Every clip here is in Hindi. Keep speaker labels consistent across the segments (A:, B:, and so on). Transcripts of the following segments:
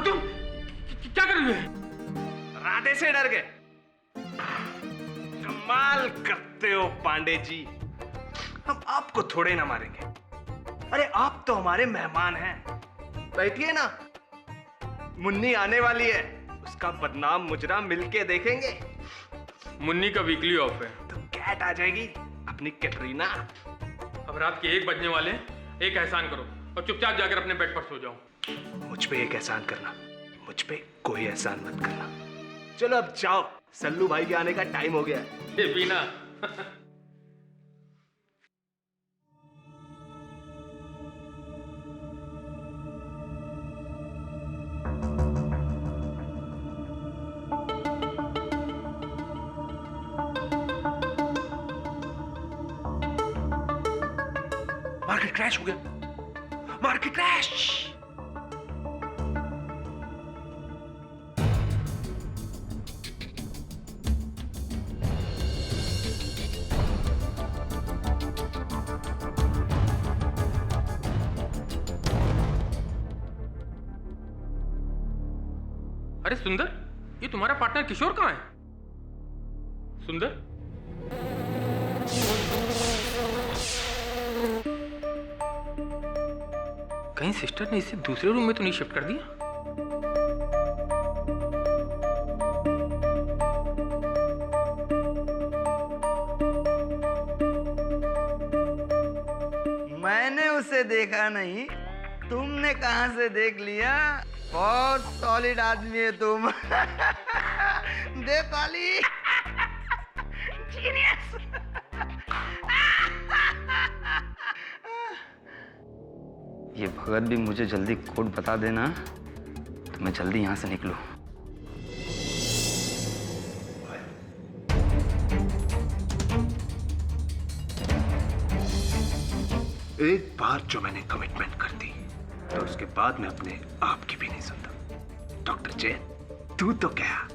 A: तुम क्या कर रही है?
B: राधे से डर गए? कमाल करते हो पांडे जी। हम आपको थोड़े ना मारेंगे। अरे आप तो हमारे मेहमान हैं। बैठिए ना, मुन्नी आने वाली है, उसका बदनाम मुजरा मिलके देखेंगे।
A: मुन्नी का वीकली ऑफ है।
B: तो कैट आ जाएगी, अपनी कैटरीना।
A: अब रात के 1 बजने वाले, एक एहसान करो और चुपचाप जाकर अपने बेड पर सो जाओ।
B: मुझ पे एक एहसान करना, मुझ पे कोई एहसान मत करना। चलो अब जाओ, सल्लू भाई के आने का टाइम हो गया है।
A: ये बीना
B: मार्केट क्रैश हो गया, मार्केट क्रैश।
A: अरे सुंदर, ये तुम्हारा पार्टनर किशोर कहाँ है? सुंदर, कहीं सिस्टर ने इसे दूसरे रूम में तो नहीं शिफ्ट कर दिया?
C: मैंने उसे देखा नहीं, तुमने कहां से देख लिया? बहुत सॉलिड आदमी है तुम। दे ताली। जीनियस। ये भगत भी मुझे जल्दी कोड बता देना तो मैं जल्दी यहां से निकलूं।
B: एक बार जो मैंने कमिटमेंट कर दी तो उसके बाद मैं अपने आप की भी नहीं सुनता। डॉक्टर जैन, तू तो क्या?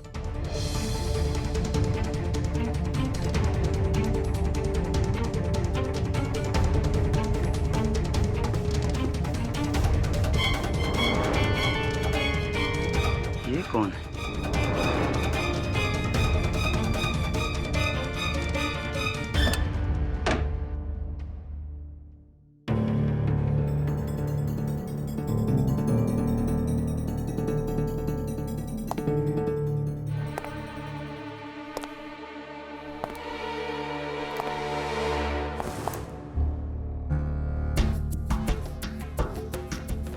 C: ये कौन है?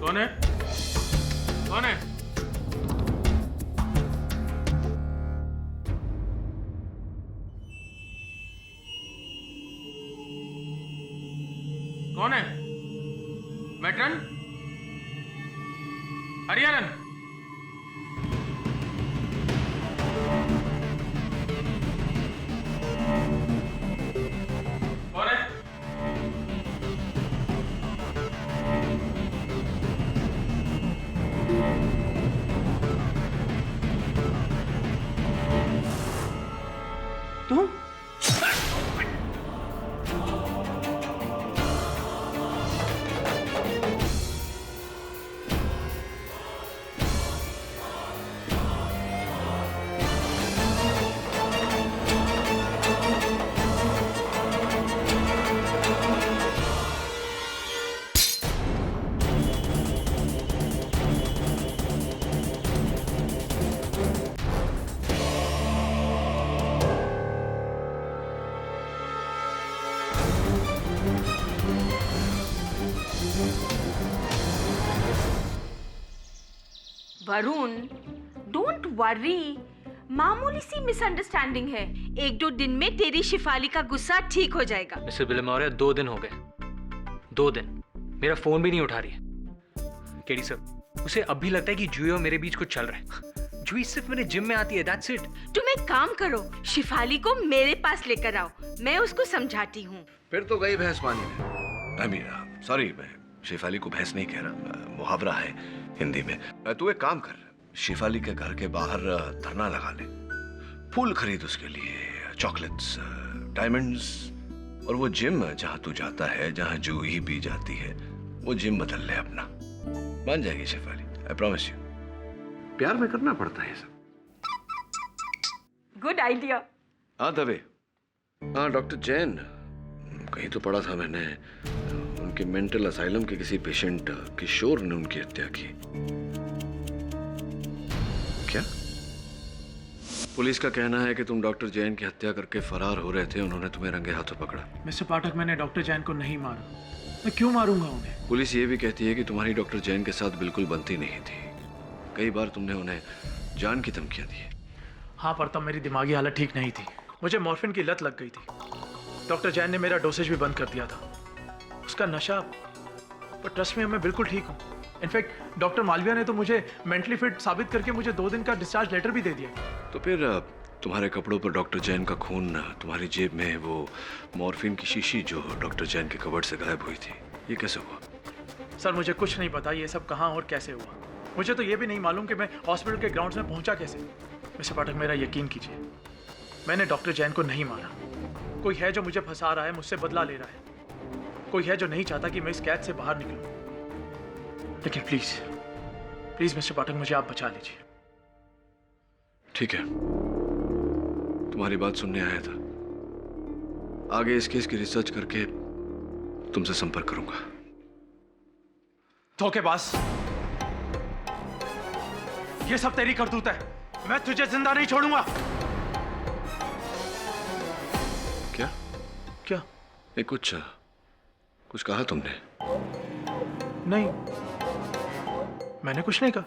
A: कौन है? कौन है? कौन है? मैट्रन? हरियाणन? कौन है? तुम?
D: वरुण, डोंट वरी, मामूली सी मिसअंडरस्टैंडिंग है। 1-2 दिन में तेरी शिफाली का गुस्सा ठीक हो जाएगा।
E: मिस्टर बिलमौरिया, 2 दिन हो गए। 2 दिन मेरा फोन भी नहीं उठा रही है। केडी सर,
B: उसे अब भी लगता है कि जूही और मेरे बीच कुछ चल रहा है। जूही सिर्फ मेरे जिम में आती है, दैट्स इट।
D: तुम एक काम करो, शिफाली को मेरे पास लेकर आओ, मैं उसको समझाती हूँ।
E: फिर तो गई भैंस पानी में। आई मीन सॉरी, मैं शेफाली को भैंस नहीं कह रहा, मुहावरा है हिंदी में। तू एक काम कर, शेफाली के घर के बाहर धरना लगा ले, फूल खरीद उसके लिए, चॉकलेट्स, डायमंड्स, और वो जिम जहाँ तू जाता है, जहाँ जूही भी जाती है, वो जिम बदल ले अपना। मान जाएगी शेफाली, आई प्रॉमिस यू। प्यार में करना पड़ता है सब।
D: Good idea.
E: हाँ दवे, हाँ डॉक्टर जैन, कहीं तो पढ़ा था मैंने, उनके मेंटल असाइलम के किसी पेशेंट किशोर ने उनकी हत्या की। क्या? पुलिस का कहना है कि तुम डॉक्टर जैन की हत्या करके फरार हो रहे थे, उन्होंने तुम्हें रंगे हाथों पकड़ा।
F: मिस्टर पाठक, मैंने डॉक्टर जैन को नहीं मारा। मैं क्यों मारूंगा उन्हें?
E: पुलिस ये भी कहती है कि तुम्हारी डॉक्टर जैन के साथ बिल्कुल बनती नहीं थी। कई बार तुमने उन्हें जान की धमकियां दी।
F: हाँ, पर तब मेरी दिमागी हालत ठीक नहीं थी, मुझे मॉर्फिन की लत लग गई थी। डॉक्टर जैन ने मेरा डोसेज भी बंद कर दिया था, उसका नशा। पर ट्रस्ट में मैं बिल्कुल ठीक हूँ। इनफैक्ट डॉक्टर मालविया ने तो मुझे मेंटली फिट साबित करके मुझे 2 दिन का डिस्चार्ज लेटर भी दे दिया।
E: तो फिर तुम्हारे कपड़ों पर डॉक्टर जैन का खून, तुम्हारी जेब में वो मॉर्फिन की शीशी जो डॉक्टर जैन के कबर्ड से गायब हुई थी, ये कैसे हुआ?
F: सर, मुझे कुछ नहीं पता ये सब कहाँ और कैसे हुआ। मुझे तो ये भी नहीं मालूम कि मैं हॉस्पिटल के ग्राउंड्स में पहुंचा कैसे। मिस्टर पाठक, मेरा यकीन कीजिए, मैंने डॉक्टर जैन को नहीं मारा। कोई है जो मुझे फंसा रहा है, मुझसे बदला ले रहा है। कोई है जो नहीं चाहता कि मैं इस कैद से बाहर निकलूं। लेकिन प्लीज प्लीज मिस्टर पाठक, मुझे आप बचा लीजिए।
E: ठीक है, तुम्हारी बात सुनने आया था। आगे इस केस की रिसर्च करके तुमसे संपर्क करूंगा।
F: धोखेबाज, ये सब तेरी करतूत है। मैं तुझे जिंदा नहीं छोड़ूंगा।
E: क्या?
F: क्या?
E: ये कुछ कहा तुमने?
F: नहीं, मैंने कुछ नहीं कहा।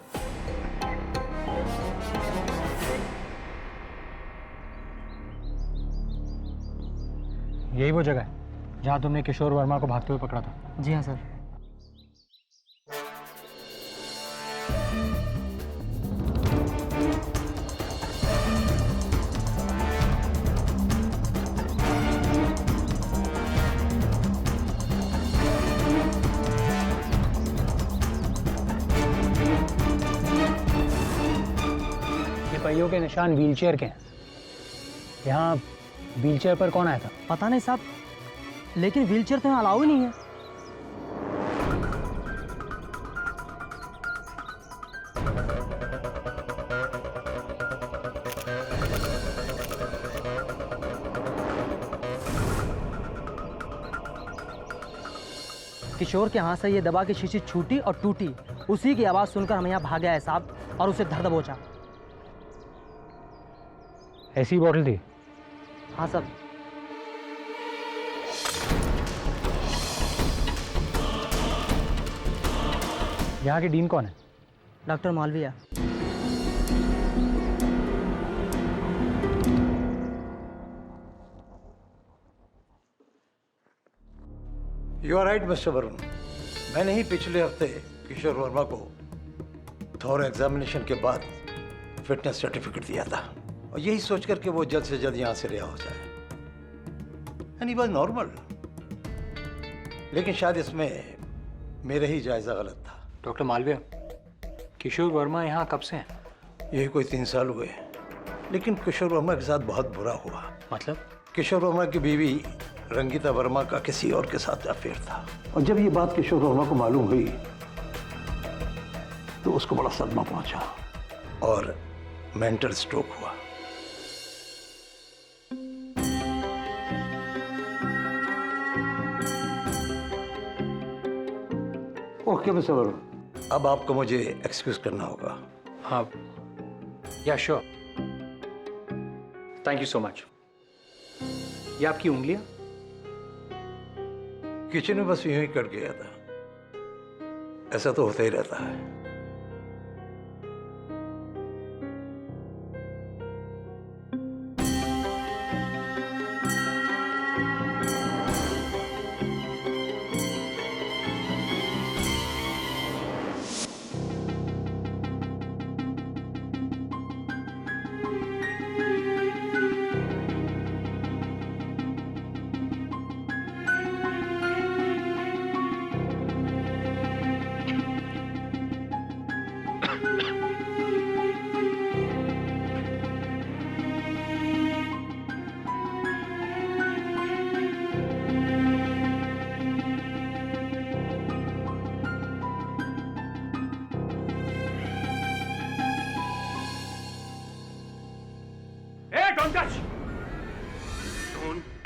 G: यही वो जगह है जहां तुमने किशोर वर्मा को भागते हुए पकड़ा था?
H: जी हाँ सर।
G: ये पहियों के निशान व्हीलचेयर के हैं। यहाँ व्हीलचेयर पर कौन आया था?
H: पता नहीं साहब, लेकिन व्हीलचेयर तो यहाँ अलाउ ही नहीं है। किशोर के हाथ से ये दवा की शीशी छूटी और टूटी, उसी की आवाज सुनकर हम यहाँ भागे आए साहब, और उसे धर दबोचा।
G: ऐसी बॉटल थी?
H: हाँ सर।
G: यहाँ की डीन कौन है?
H: Doctor Malviya.
I: You are right mister Varun, मैंने ही पिछले हफ्ते किशोर वर्मा को थोरो एग्जामिनेशन के बाद फिटनेस सर्टिफिकेट दिया था, और यही सोचकर कि वो जल्द से जल्द यहाँ से रिहा हो जाए। एंड ही वाज नॉर्मल, लेकिन शायद इसमें मेरा ही जायजा गलत था।
G: डॉक्टर मालविया, किशोर वर्मा यहाँ कब से हैं?
I: यही कोई 3 साल हुए, लेकिन किशोर वर्मा के साथ बहुत बुरा हुआ।
G: मतलब?
I: किशोर वर्मा की बीवी रंगीता वर्मा का किसी और के साथ अफेयर था, और जब ये बात किशोर वर्मा को मालूम हुई तो उसको बड़ा सदमा पहुंचा और मेंटल स्ट्रोक हुआ। ओके मिस्टर वरुण, अब आपको मुझे एक्सक्यूज करना होगा।
G: हाँ, या sure. Thank you so much. ये आपकी उंगलियां?
I: किचन में बस यूं ही कट गया था, ऐसा तो होता ही रहता है।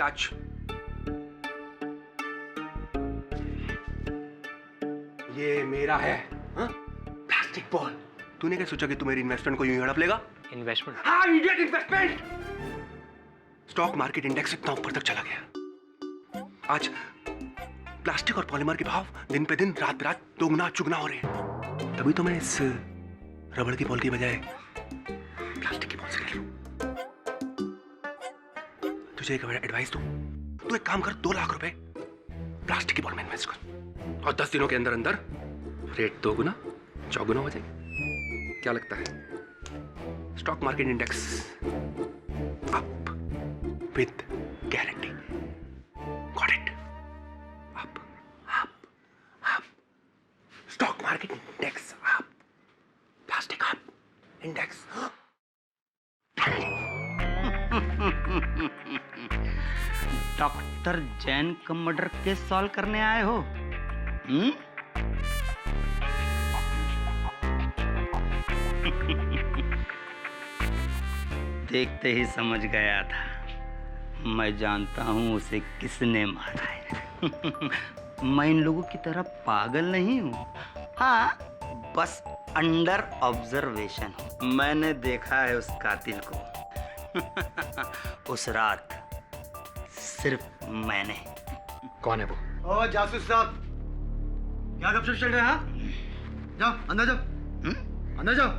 B: टच। ये मेरा है। हाँ? Plastic ball. तूने क्या सोचा कि तू मेरी इन्वेस्टमेंट को यूं ही हड़प लेगा?
F: इन्वेस्टमेंट?
B: हाँ, idiot, investment. Stock market index इतना ऊपर तक चला गया। आज प्लास्टिक और पॉलीमर के भाव दिन पे दिन, रात पे रात दोगुना चुगना हो रहे हैं। तभी तो मैं इस रबड़ की बॉल की बजाय प्लास्टिक की बॉल से खेलूं। तुझे एक एडवाइस दूं, तू एक काम कर, 2 लाख रुपए प्लास्टिक की बॉल में इन्वेस्ट कर और 10 दिनों के अंदर अंदर रेट 2 गुना 4 गुना हो जाएगी। क्या लगता है? Stock market index up with guarantee. Got it? Up up up. Stock market index up, plastic up, index.
C: Doctor Jain का मर्डर केस सॉल्व करने आए हो? देखते ही समझ गया था। मैं जानता हूं उसे किसने मारा है। मैं इन लोगों की तरह पागल नहीं हूं। हाँ, बस अंडर ऑब्जर्वेशन हूं। मैंने देखा है उस कातिल को। उस रात सिर्फ मैंने।
F: कौन है वो?
C: ओ जासूस साहब, क्या गपशप चल रहा है? जाओ अंदर जाओ, अंदर जाओ।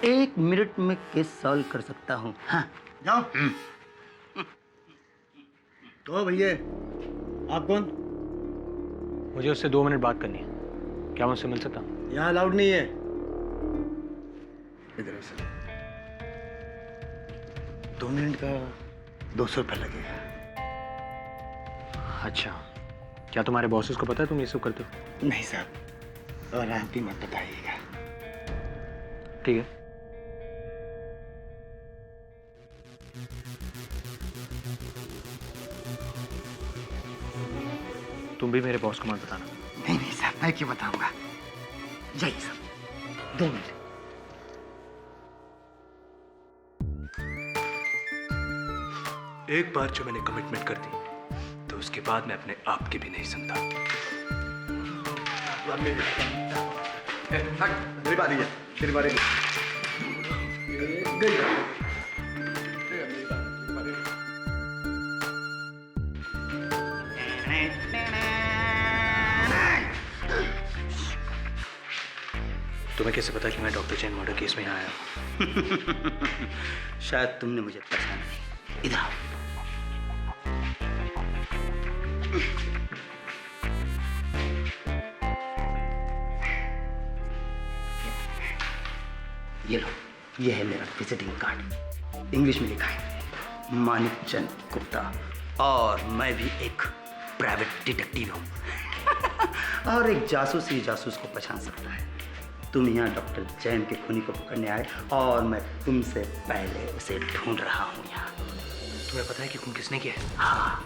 C: 1 मिनट में केस सॉल्व कर सकता हूँ। हाँ जाओ। तो भैया आप कौन?
G: मुझे उससे 2 मिनट बात करनी है। क्या मैं उससे मिल सकता हूँ?
C: यहाँ अलाउड नहीं है। इधर से 2 मिनट का 200 रुपये लगेगा।
G: अच्छा, क्या तुम्हारे बॉसेस को पता है तुम ये सब करते हो?
C: नहीं साहब, और आप भी मत बताइएगा।
G: ठीक है। तुम भी मेरे बॉस को मत बताना।
C: नहीं नहीं साहब, मैं क्यों बताऊंगा। जाइए साहब, 2 मिनट।
B: एक बार जो मैंने कमिटमेंट कर दी तो उसके बाद मैं अपने आप की भी नहीं सुनता। तेरी बारी है, तेरी बारी है।
F: तुम्हें कैसे पता कि मैं डॉक्टर जैन मर्डर केस में यहाँ आया हूँ?
C: शायद तुमने मुझे पहचाना नहीं। इधर आओ। ये लो, ये है मेरा विजिटिंग कार्ड। इंग्लिश में लिखा है मानिक चंद गुप्ता, और मैं भी एक प्राइवेट डिटेक्टिव हूँ। और एक जासूस ही जासूस को पहचान सकता है। तुम यहाँ डॉक्टर जैन के खूनी को पकड़ने आए और मैं तुमसे पहले उसे ढूंढ रहा हूँ यहाँ।
F: तुम्हें पता है कि खून किसने किया है?
C: हाँ,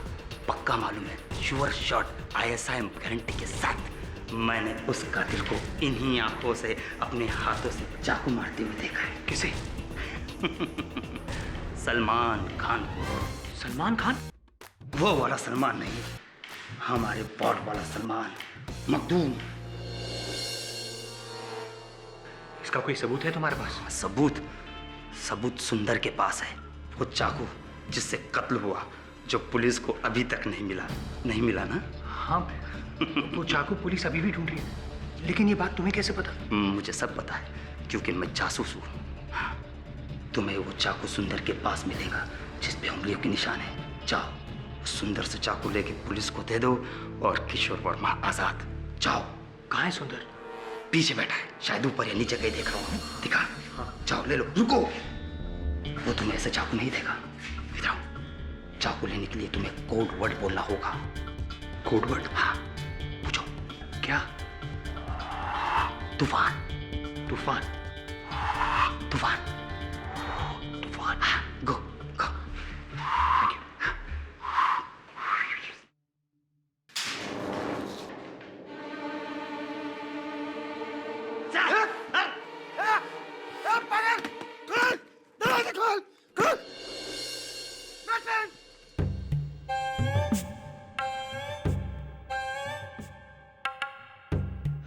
C: पक्का मालूम है। श्योर शॉट, ISI गारंटी के साथ। मैंने उस कातिल को इन्हीं आंखों से अपने हाथों से चाकू मारते हुए देखा है।
F: किसे?
C: सलमान खान को।
F: सलमान खान?
C: वो वाला सलमान नहीं, हमारे बॉट वाला सलमान, मखदूम।
F: इसका कोई सबूत है तुम्हारे पास?
C: सबूत सुंदर के पास है। वो चाकू जिससे कत्ल हुआ, जो पुलिस को अभी तक नहीं मिला ना?
F: हाँ, वो चाकू पुलिस अभी भी ढूंढ रही है। लेकिन ये बात तुम्हें कैसे पता?
C: मुझे सब पता है, क्योंकि मैं जासूस हूँ। हाँ, तुम्हें वो चाकू सुंदर के पास मिलेगा जिस पे उंगलियों के निशान है। जाओ, उस सुंदर से चाकू लेके पुलिस को दे दो और किशोर वर्मा आजाद। जाओ।
F: कहाँ है सुंदर?
C: पीछे बैठा है, शायद ऊपर या नीचे कहीं देख रहा हूँ। दिखा? हाँ। जाओ ले लो। रुको, वो तुम्हें ऐसे चाकू नहीं देगा। इधर आओ। चाकू लेने के लिए तुम्हें कोड वर्ड बोलना होगा।
F: Code word?
C: हाँ, पूछो।
F: क्या?
C: तूफान।
F: तूफान?
C: तूफान।
F: तूफान?
C: हाँ, गो गो।
F: Thank you.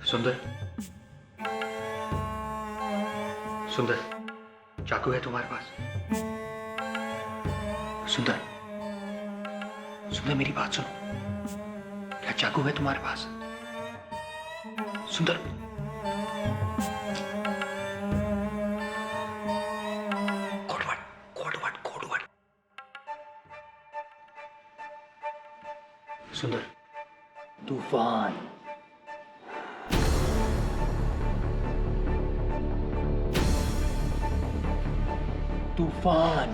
J: सुंदर, सुंदर, चाकू है तुम्हारे पास? सुंदर, सुंदर मेरी बात सुनो, क्या चाकू है तुम्हारे पास? सुंदर, कोडवर्ड। सुंदर, तूफान। तूफान।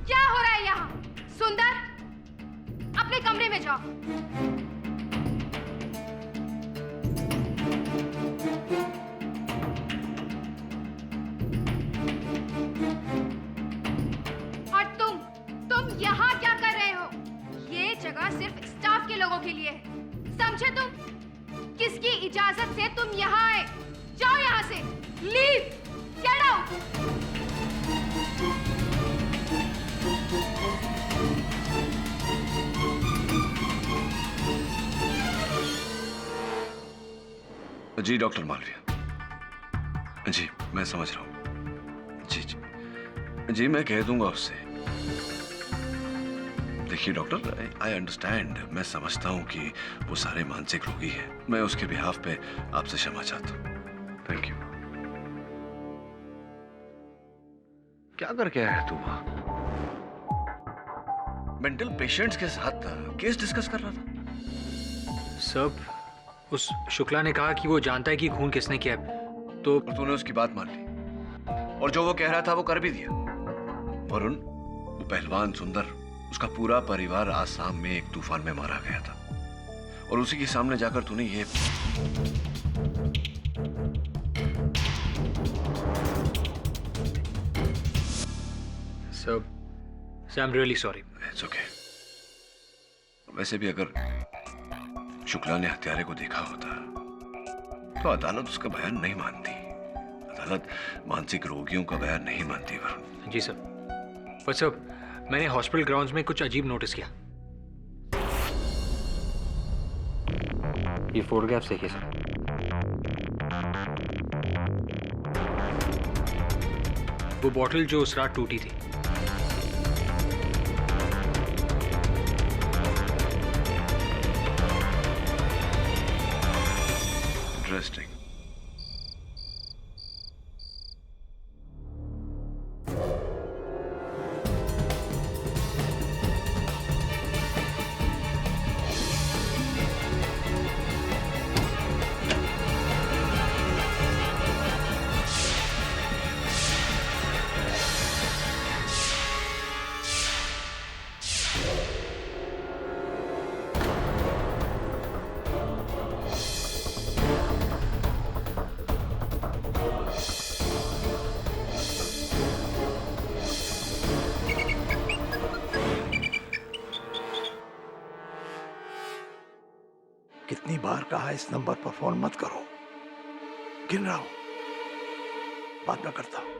K: क्या हो रहा है यहाँ? सुंदर, अपने कमरे में जाओ। और तुम यहाँ क्या कर रहे हो? ये जगह सिर्फ स्टाफ के लोगों के लिए है, समझे तुम? किसकी इजाजत से तुम यहाँ आए? जाओ यहाँ से, लीव, गेट आउट।
E: जी डॉक्टर मालविया, जी मैं समझ रहा हूँ। जी मैं कह दूंगा उससे। देखिए डॉक्टर, आई अंडरस्टैंड, मैं समझता हूँ कि वो सारे मानसिक रोगी हैं। मैं उसके बिहाफ पे आपसे क्षमा चाहता हूँ। Thank you. क्या करके आया तू वहां? मेंटल पेशेंट्स के साथ केस डिस्कस कर रहा था?
J: सब उस शुक्ला ने कहा कि वो जानता है कि खून किसने किया है, तो
E: और तूने उसकी बात मान ली और जो वो कह रहा था वो कर भी दिया। वरुण, वो पहलवान सुंदर, उसका पूरा परिवार आसाम में एक तूफान में मारा गया था और उसी के सामने जाकर तूने ये
J: सब I am really sorry.
E: It's okay. वैसे भी अगर शुक्ला ने हत्यारे को देखा होता तो अदालत उसका बयान नहीं मानती। अदालत मानसिक रोगियों का बयान नहीं मानती वरुण।
J: जी सर, पर सर मैंने हॉस्पिटल ग्राउंड्स में कुछ अजीब नोटिस किया। ये फोटोग्राफ्स देखिए सर। वो बॉटल जो उस रात टूटी थी,
E: इंटरेस्टिंग।
I: कितनी बार कहा इस नंबर पर फोन मत करो, गिन रहा हूं, बाद में करता हूं।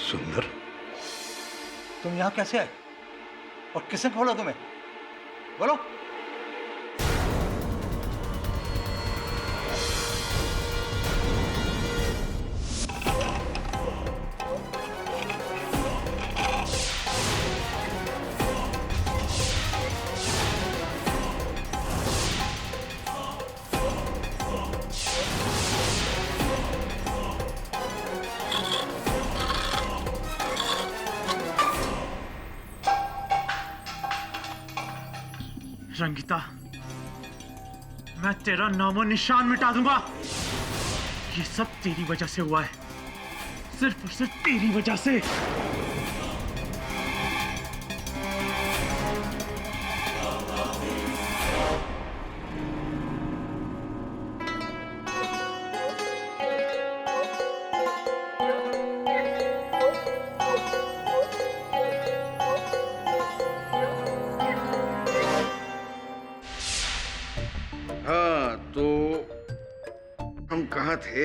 E: सुंदर,
I: तुम यहां कैसे आए और किसने खोला तुम्हें? बोलो।
F: रंगिता, मैं तेरा नामो निशान मिटा दूंगा। ये सब तेरी वजह से हुआ है, सिर्फ और सिर्फ तेरी वजह से।
E: हाँ तो हम कहाँ थे?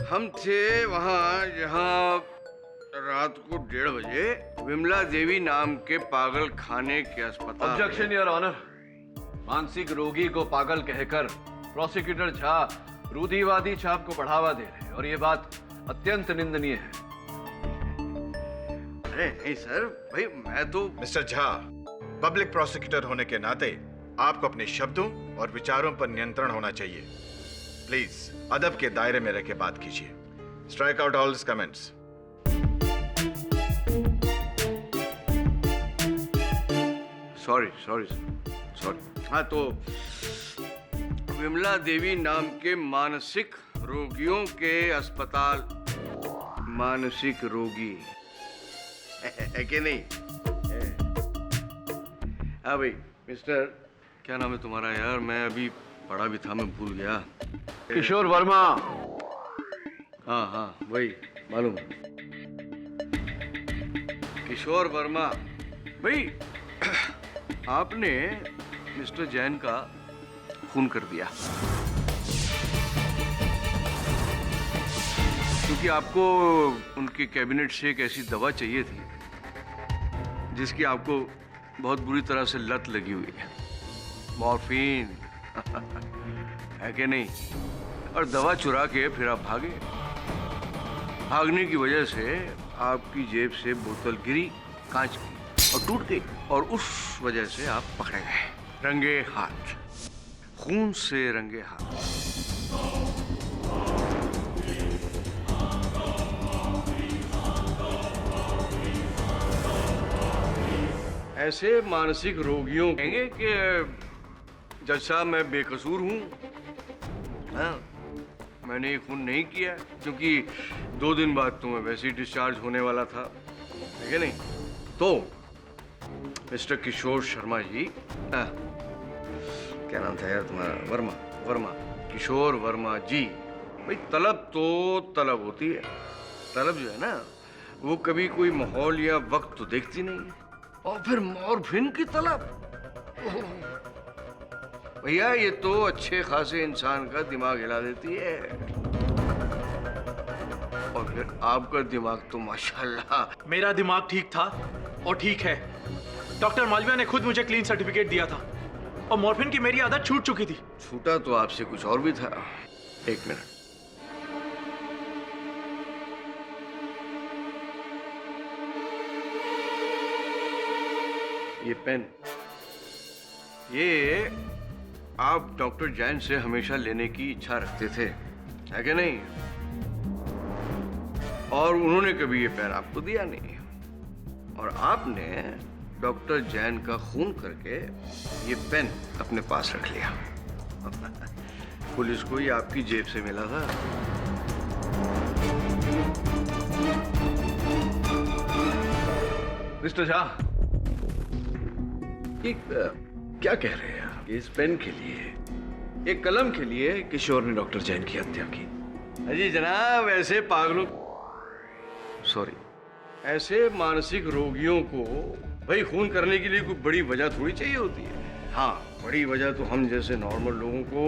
E: हम थे वहाँ जहाँ रात को 1:30 बजे विमला देवी नाम के पागल खाने के अस्पताल।
L: Objection your honour. मानसिक रोगी को पागल कहकर प्रोसिक्यूटर झा रूढ़िवादी छाप को बढ़ावा दे रहे हैं और ये बात अत्यंत निंदनीय है।
E: अरे नहीं सर, भाई मैं तो।
M: मिस्टर झा, पब्लिक प्रोसिक्यूटर होने के नाते आपको अपने शब्दों और विचारों पर नियंत्रण होना चाहिए। प्लीज अदब के दायरे में रह के बात कीजिए। Strike out all comments.
E: Sorry sorry sorry. हाँ तो विमला देवी नाम के मानसिक रोगियों के अस्पताल। मानसिक रोगी है कि नहीं? हाँ भाई मिस्टर, क्या नाम है तुम्हारा यार? मैं अभी पढ़ा भी था, मैं भूल गया।
L: किशोर वर्मा।
E: हाँ हाँ वही मालूम। किशोर वर्मा। भाई आपने मिस्टर जैन का खून कर दिया क्योंकि आपको उनके कैबिनेट से एक ऐसी दवा चाहिए थी जिसकी आपको बहुत बुरी तरह से लत लगी हुई है। मॉर्फिन है कि नहीं? और दवा चुरा के फिर आप भागे। भागने की वजह से आपकी जेब से बोतल गिरी कांच की और टूट गई और उस वजह से आप पकड़े गए रंगे हाथ, खून से रंगे हाथ। ऐसे मानसिक रोगियों कहेंगे कि जज साहब मैं बेकसूर हूं। हाँ, मैंने ये खून नहीं किया क्योंकि 2 दिन बाद तो मैं वैसे ही डिस्चार्ज होने वाला था, है कि नहीं? तो मिस्टर किशोर शर्मा जी, क्या नाम था यार तुम्हारा? वर्मा, किशोर वर्मा जी। भाई तलब तो तलब होती है। तलब जो है ना वो कभी कोई माहौल या वक्त तो देखती नहीं है। और फिर मॉर्फिन की तलब, भैया ये तो अच्छे खासे इंसान का दिमाग हिला देती है। और फिर आपका दिमाग तो माशाल्लाह।
F: मेरा दिमाग ठीक था और ठीक है। डॉक्टर मालविया ने खुद मुझे क्लीन सर्टिफिकेट दिया था और मॉर्फिन की मेरी आदत छूट चुकी थी।
E: छूटा तो आपसे कुछ और भी था। एक मिनट, ये पेन, ये आप डॉक्टर जैन से हमेशा लेने की इच्छा रखते थे, है कि नहीं? और उन्होंने कभी ये पेन आपको दिया नहीं और आपने डॉक्टर जैन का खून करके ये पेन अपने पास रख लिया। पुलिस को ये आपकी जेब से मिला था।
L: मिस्टर झा, क्या कह रहे हैं आप?
E: इस पेन के लिए, एक कलम के लिए किशोर ने डॉक्टर जैन की हत्या की। अजी जनाब, ऐसे पागलों, सॉरी, ऐसे मानसिक रोगियों को भाई खून करने के लिए कोई बड़ी वजह थोड़ी चाहिए होती है। हाँ, बड़ी वजह तो हम जैसे नॉर्मल लोगों को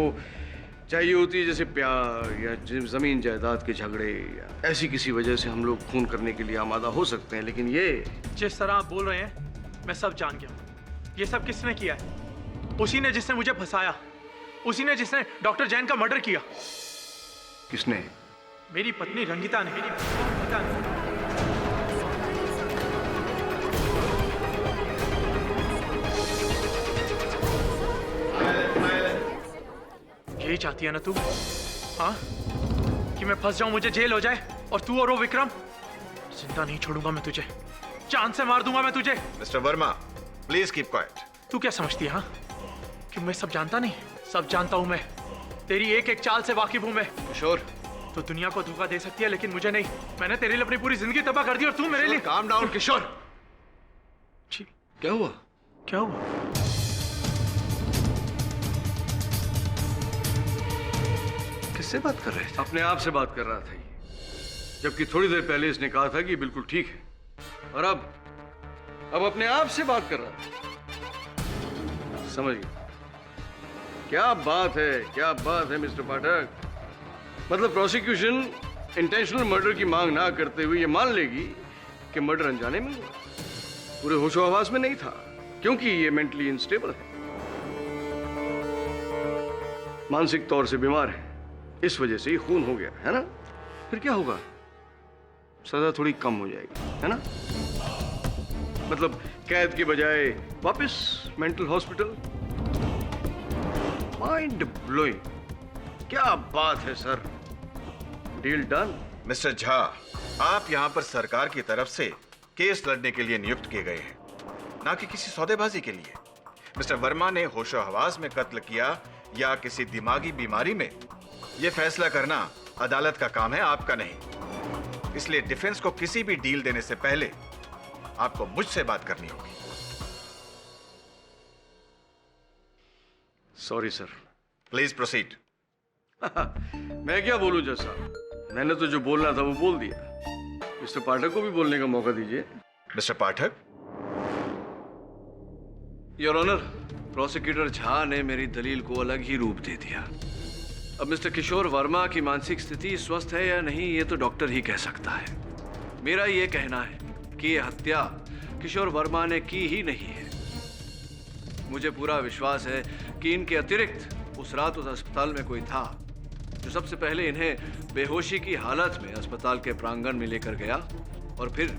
E: चाहिए होती है, जैसे प्यार या जमीन जायदाद के झगड़े या ऐसी किसी वजह से हम लोग खून करने के लिए आमादा हो सकते हैं। लेकिन ये
F: जिस तरह आप बोल रहे हैं मैं सब जान गया हूँ। ये सब किसने किया है? उसी ने जिसने मुझे फंसाया, उसी ने जिसने डॉक्टर जैन का मर्डर किया।
E: किसने?
F: मेरी पत्नी रंगिता ने। यही चाहती है ना तू? हाँ, कि मैं फंस जाऊं, मुझे जेल हो जाए और तू और वो विक्रम? जिंदा नहीं छोड़ूंगा मैं तुझे। चांद से मार दूंगा मैं तुझे।
M: Mister Verma, please keep quiet.
F: तू क्या समझती है हाँ? कि मैं सब जानता नहीं? सब जानता हूं मैं। तेरी एक एक चाल से वाकिफ हूं मैं।
L: किशोर,
F: तो दुनिया को धोखा दे सकती है लेकिन मुझे नहीं। मैंने तेरे लिए अपनी पूरी जिंदगी तबाह कर दी और तू मेरे लिए।
L: काम डाउन किशोर। क्या हुआ?
F: क्या हुआ?
L: किससे बात कर रहे थे? अपने आप से बात कर रहा था ये। जबकि थोड़ी देर पहले इसने कहा था कि बिल्कुल ठीक है, और अब अपने आप से बात कर रहा था। समझ गया? क्या बात है, क्या बात है मिस्टर पाठक। मतलब प्रोसिक्यूशन इंटेंशनल मर्डर की मांग ना करते हुए ये मान लेगी कि मर्डर अनजाने में हुआ, पूरे होशो हवास में नहीं था, क्योंकि ये मेंटली अनस्टेबल है, मानसिक तौर से बीमार है, इस वजह से ही खून हो गया है ना। फिर क्या होगा? सजा थोड़ी कम हो जाएगी, है ना। मतलब कैद के बजाय वापस मेंटल हॉस्पिटल। Mind blowing. क्या बात है sir. Deal done.
M: Mister Jha, आप यहाँ पर सरकार की तरफ से केस लड़ने के लिए नियुक्त किए गए हैं, ना कि किसी सौदेबाजी के लिए। मिस्टर वर्मा ने होशो हवास में कत्ल किया या किसी दिमागी बीमारी में, यह फैसला करना अदालत का काम है, आपका नहीं। इसलिए डिफेंस को किसी भी डील देने से पहले आपको मुझसे बात करनी होगी।
L: Sorry sir.
M: Please proceed.
L: मैं क्या बोलूं जज साहब, मैंने तो जो बोलना था वो बोल दिया। मिस्टर पाठक को भी बोलने का मौका दीजिए।
M: Mister Pathak.
L: Your honour, prosecutor Jha ने मेरी दलील को अलग ही रूप दे दिया। अब मिस्टर किशोर वर्मा की मानसिक स्थिति स्वस्थ है या नहीं, ये तो डॉक्टर ही कह सकता है। मेरा ये कहना है कि ये हत्या किशोर वर्मा ने की ही नहीं है। मुझे पूरा विश्वास है कि इनके अतिरिक्त उस रात उस अस्पताल में कोई था जो सबसे पहले इन्हें बेहोशी की हालत में अस्पताल के प्रांगण में लेकर गया और फिर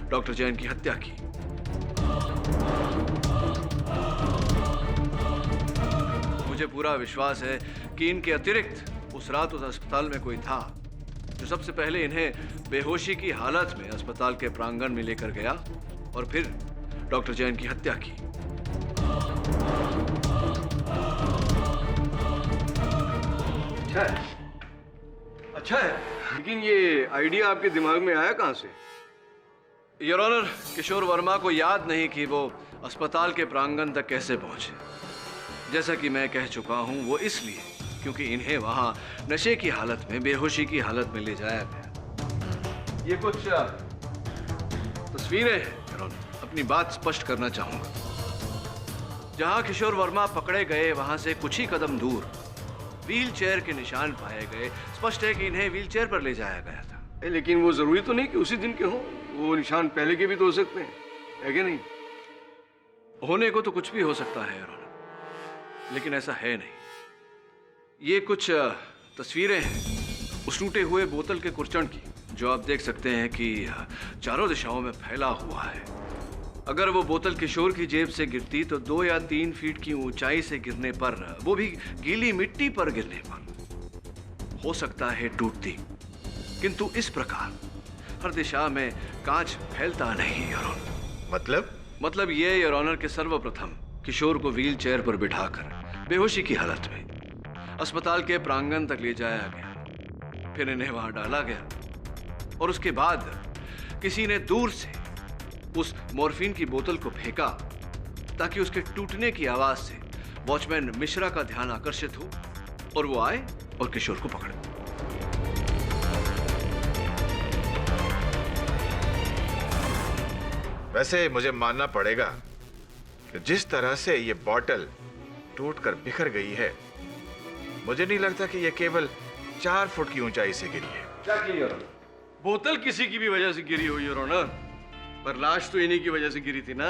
L: डॉक्टर जैन की हत्या की। मुझे पूरा विश्वास है कि इनके अतिरिक्त उस रात उस अस्पताल में कोई था जो सबसे पहले इन्हें बेहोशी की हालत में अस्पताल के प्रांगण में लेकर गया और फिर डॉक्टर जैन की हत्या की। अच्छा है, लेकिन ये आइडिया आपके दिमाग में आया कहां से? योर ऑनर, किशोर वर्मा को याद नहीं कि वो अस्पताल के प्रांगण तक कैसे पहुंचे। जैसा कि मैं कह चुका हूं, वो इसलिए क्योंकि इन्हें वहां नशे की हालत में, बेहोशी की हालत में ले जाया गया। ये कुछ तस्वीरें हैं योर ऑनर, अपनी बात स्पष्ट करना चाहूंगा। जहां किशोर वर्मा पकड़े गए वहां से कुछ ही कदम दूर व्हील चेयर के निशान पाए गए। स्पष्ट है कि इन्हें व्हील चेयर पर ले जाया गया था। लेकिन वो जरूरी तो नहीं कि उसी दिन के हों, वो निशान पहले के भी तो हो सकते हैं, है कि नहीं? होने को तो कुछ भी हो सकता है योर ऑनर, लेकिन ऐसा है नहीं। ये कुछ तस्वीरें हैं उस टूटे हुए बोतल के कुर्चन की, जो आप देख सकते हैं कि चारों दिशाओं में फैला हुआ है। अगर वो बोतल किशोर की जेब से गिरती तो 2 या 3 फीट की ऊंचाई से गिरने पर, वो भी गीली मिट्टी पर गिरने पर, हो सकता है टूटती, किंतु इस प्रकार हर दिशा में कांच फैलता नहीं योर ऑनर। मतलब ये योर ऑनर के सर्वप्रथम किशोर को व्हील चेयर पर बिठाकर बेहोशी की हालत में अस्पताल के प्रांगण तक ले जाया गया, फिर इन्हें वहां डाला गया और उसके बाद किसी ने दूर से उस मॉर्फिन की बोतल को फेंका ताकि उसके टूटने की आवाज से वॉचमैन मिश्रा का ध्यान आकर्षित हो और वो आए और किशोर को पकड़े।
M: वैसे मुझे मानना पड़ेगा कि जिस तरह से ये बॉटल टूटकर बिखर गई है, मुझे नहीं लगता कि ये केवल 4 फुट की ऊंचाई से गिरी है।
L: क्या योर ऑनर? बोतल किसी की भी वजह से गिरी हो योर ऑनर, पर लाश तो इन्हीं की वजह से गिरी थी ना।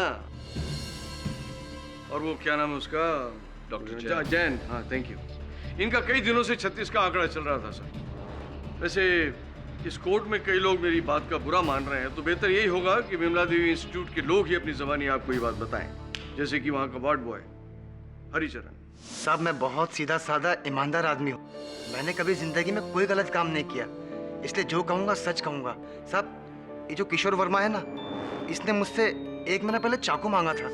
L: और वो क्या नाम है उसका? डॉक्टर जैन। हाँ, थैंक यू। इनका कई दिनों से 36 का आंकड़ा चल रहा था सर। वैसे इस कोर्ट में कई लोग मेरी बात का बुरा मान रहे हैं, तो बेहतर यही होगा कि विमला देवी इंस्टीट्यूट के लोग ही अपनी ज़बानी आपको ये बात बताएं, जैसे कि वहाँ का वार्ड बॉय हरिचरण।
N: साहब, मैं बहुत सीधा साधा ईमानदार आदमी हूँ। मैंने कभी जिंदगी में कोई गलत काम नहीं किया, इसलिए जो कहूँगा सच कहूँगा। साहब, ये जो किशोर वर्मा है ना, इसने मुझसे 1 महीना पहले चाकू मांगा था।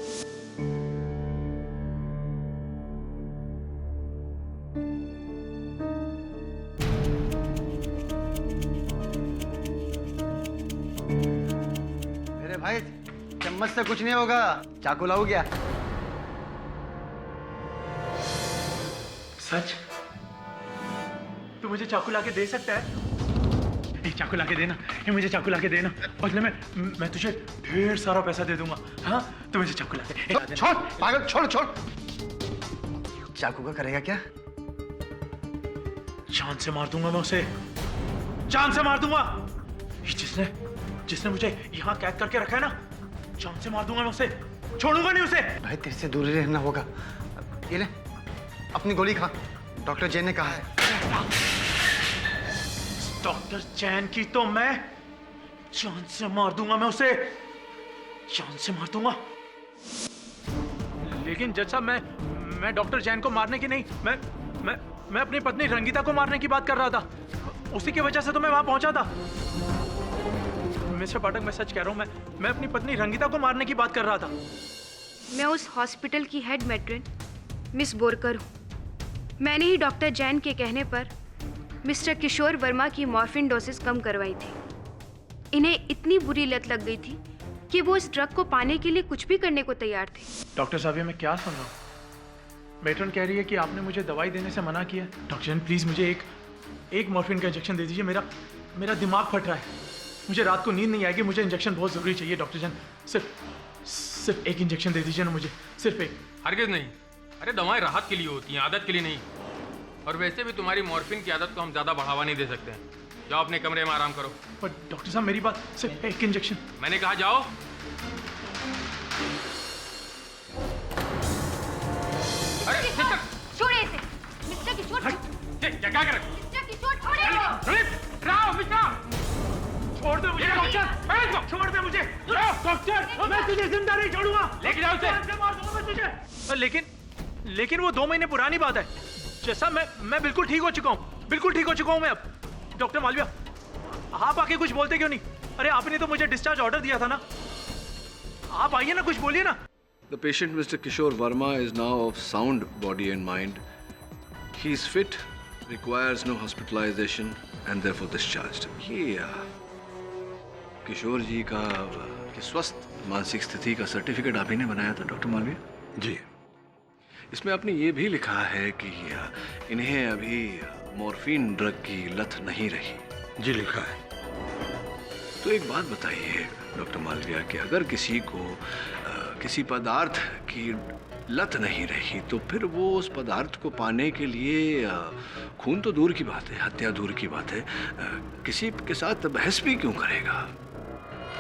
N: मेरे भाई, चम्मच से कुछ नहीं होगा, चाकू लाओ क्या?
F: सच? तू मुझे चाकू लाके दे सकता है? ये चाकू लाके देना, ये मुझे चाकू लाके देना, बदले में मैं तुझे ढेर सारा पैसा दे दूंगा। हाँ, तू मुझे चाकू लाके
N: छोड़ पागल, छोड़ छोड़। चाकू का करेगा क्या?
F: जान से मार दूंगा मैं उसे, जान से मार दूंगा। जिसने मुझे यहाँ कैद करके रखा है ना, जान से मार दूंगा मैं उसे, छोड़ूंगा नहीं उसे।
N: भाई तेरे से दूर ही रहना होगा। ये ले, अपनी गोली खा, डॉक्टर जैन ने कहा है।
F: डॉक्टर जैन की तो मैं जान से मार दूंगा मैं उसे, जान से मार दूंगा। लेकिन जज साहब, मैं डॉक्टर जैन को मारने की नहीं, मैं अपनी पत्नी रंगीता को मारने की बात कर रहा था। उसी की वजह से तो मैं वहां पहुंचा था। मिस्टर पाठक, मैं सच कह रहा हूं, मैं अपनी पत्नी रंगीता को मारने की बात कर रहा था।
K: मैं उस हॉस्पिटल की हेड मैट्रन मिस बोरकर हूँ। मैंने ही डॉक्टर जैन के कहने पर मिस्टर किशोर वर्मा की मॉर्फिन डोसेस कम करवाई थी। इन्हें इतनी बुरी लत लग गई थी कि वो इस ड्रग को पाने के लिए कुछ भी करने को तैयार थे।
F: डॉक्टर साहब, ये मैं क्या सुन रहा हूँ? मैट्रन कह रही है कि आपने मुझे दवाई देने से मना किया। डॉक्टर जैन, प्लीज मुझे एक मॉर्फिन का इंजेक्शन दे दीजिए। मेरा दिमाग फट रहा है, मुझे रात को नींद नहीं आएगी, मुझे इंजेक्शन बहुत जरूरी चाहिए। डॉक्टर जैन, सिर्फ एक इंजेक्शन दे दीजिए ना मुझे, सिर्फ एक।
A: हरगिज नहीं। अरे दवाएं राहत के लिए होती हैं, आदत के लिए नहीं। और वैसे भी तुम्हारी मॉर्फिन की आदत को हम ज्यादा बढ़ावा नहीं दे सकते हैं। जाओ अपने कमरे में आराम करो।
F: पर डॉक्टर साहब, मेरी बात, सिर्फ एक इंजेक्शन।
A: मैंने कहा जाओ। अरे सिस्टर,
K: छोड़िए इसे। मिस्टर किशोर,
A: क्या कर रहे?
K: मिस्टर किशोर, छोड़िए इसे।
A: राव मिस्टर,
F: छोड़ दे मुझे डॉक्टर, छोड़ दे मुझे डॉक्टर, मैं तुझे जिंदा नहीं छोड़ूंगा।
A: लेके जाओ उसे।
F: मार दूंगा मैं तुझे। लेकिन वो 2 महीने पुरानी बात है। जैसा मैं बिल्कुल ठीक हो चुका हूँ, बिल्कुल ठीक हो चुका हूँ मैं अब। डॉक्टर मालविया, आप आके कुछ बोलते क्यों नहीं? अरे आपने तो मुझे डिस्चार्ज ऑर्डर दिया था ना, आप आइए ना, कुछ बोलिए ना।
L: The patient, Mr. Kishore Verma, is now of sound body and mind. He is fit, requires no hospitalization, and therefore discharged. ये किशोर जी का स्वस्थ मानसिक स्थिति का सर्टिफिकेट आप ही ने बनाया था डॉक्टर मालविया?
I: जी।
L: इसमें आपने ये भी लिखा है कि इन्हें अभी मॉर्फिन ड्रग की लत नहीं रही।
I: जी लिखा है।
L: तो एक बात बताइए डॉक्टर मालविया कि अगर किसी को किसी पदार्थ की लत नहीं रही तो फिर वो उस पदार्थ को पाने के लिए खून तो दूर की बात है, हत्या दूर की बात है, किसी के साथ बहस भी क्यों करेगा,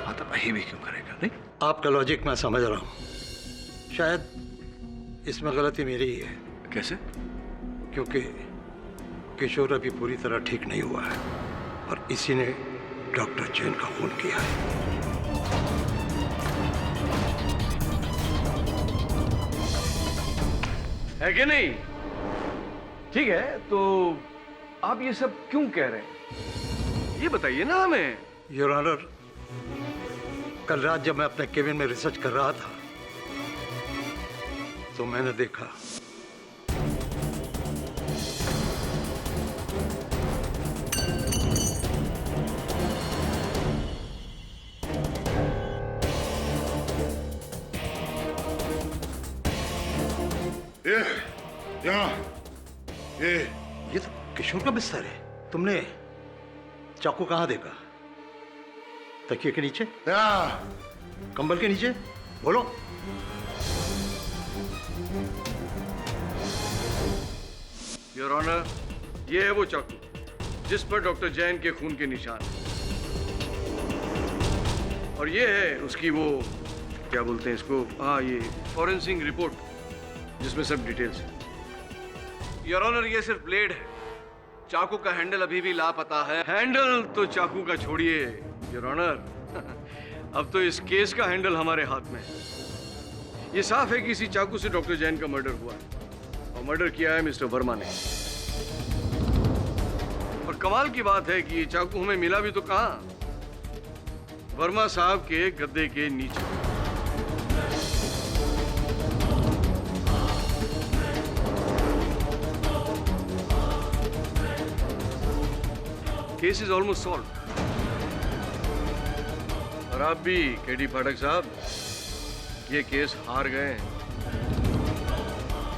L: हाथापाई भी क्यों करेगा? नहीं,
I: आपका लॉजिक मैं समझ रहा हूँ। शायद इसमें गलती मेरी ही है।
L: कैसे?
I: क्योंकि किशोर अभी पूरी तरह ठीक नहीं हुआ है और इसी ने डॉक्टर जैन का खून किया है।
L: है कि नहीं? ठीक है, तो आप ये सब क्यों कह रहे हैं, ये बताइए ना हमें।
I: योर ऑनर, कल रात जब मैं अपने केबिन में रिसर्च कर रहा था तो मैंने देखा ये तो किशोर का बिस्तर है। तुमने चाकू कहाँ देखा? तकिए के नीचे? कंबल के नीचे? बोलो।
L: योर ऑनर, ये है वो चाकू जिस पर डॉक्टर जैन के खून के निशान हैं। और ये है उसकी वो क्या बोलते हैं इसको, ये फॉरेंसिक रिपोर्ट जिसमें सब डिटेल्स है। योर ऑनर, ये सिर्फ ब्लेड है, चाकू का हैंडल अभी भी लापता है। हैंडल तो चाकू का छोड़िए योर ऑनर, अब तो इस केस का हैंडल हमारे हाथ में है। ये साफ है कि इसी चाकू से डॉक्टर जैन का मर्डर हुआ है और मर्डर किया है मिस्टर वर्मा ने। और कमाल की बात है कि ये चाकू हमें मिला भी तो कहां, वर्मा साहब के गद्दे के नीचे। Case is almost solve. और आप भी केडी पाठक साहब ये केस हार गए हैं,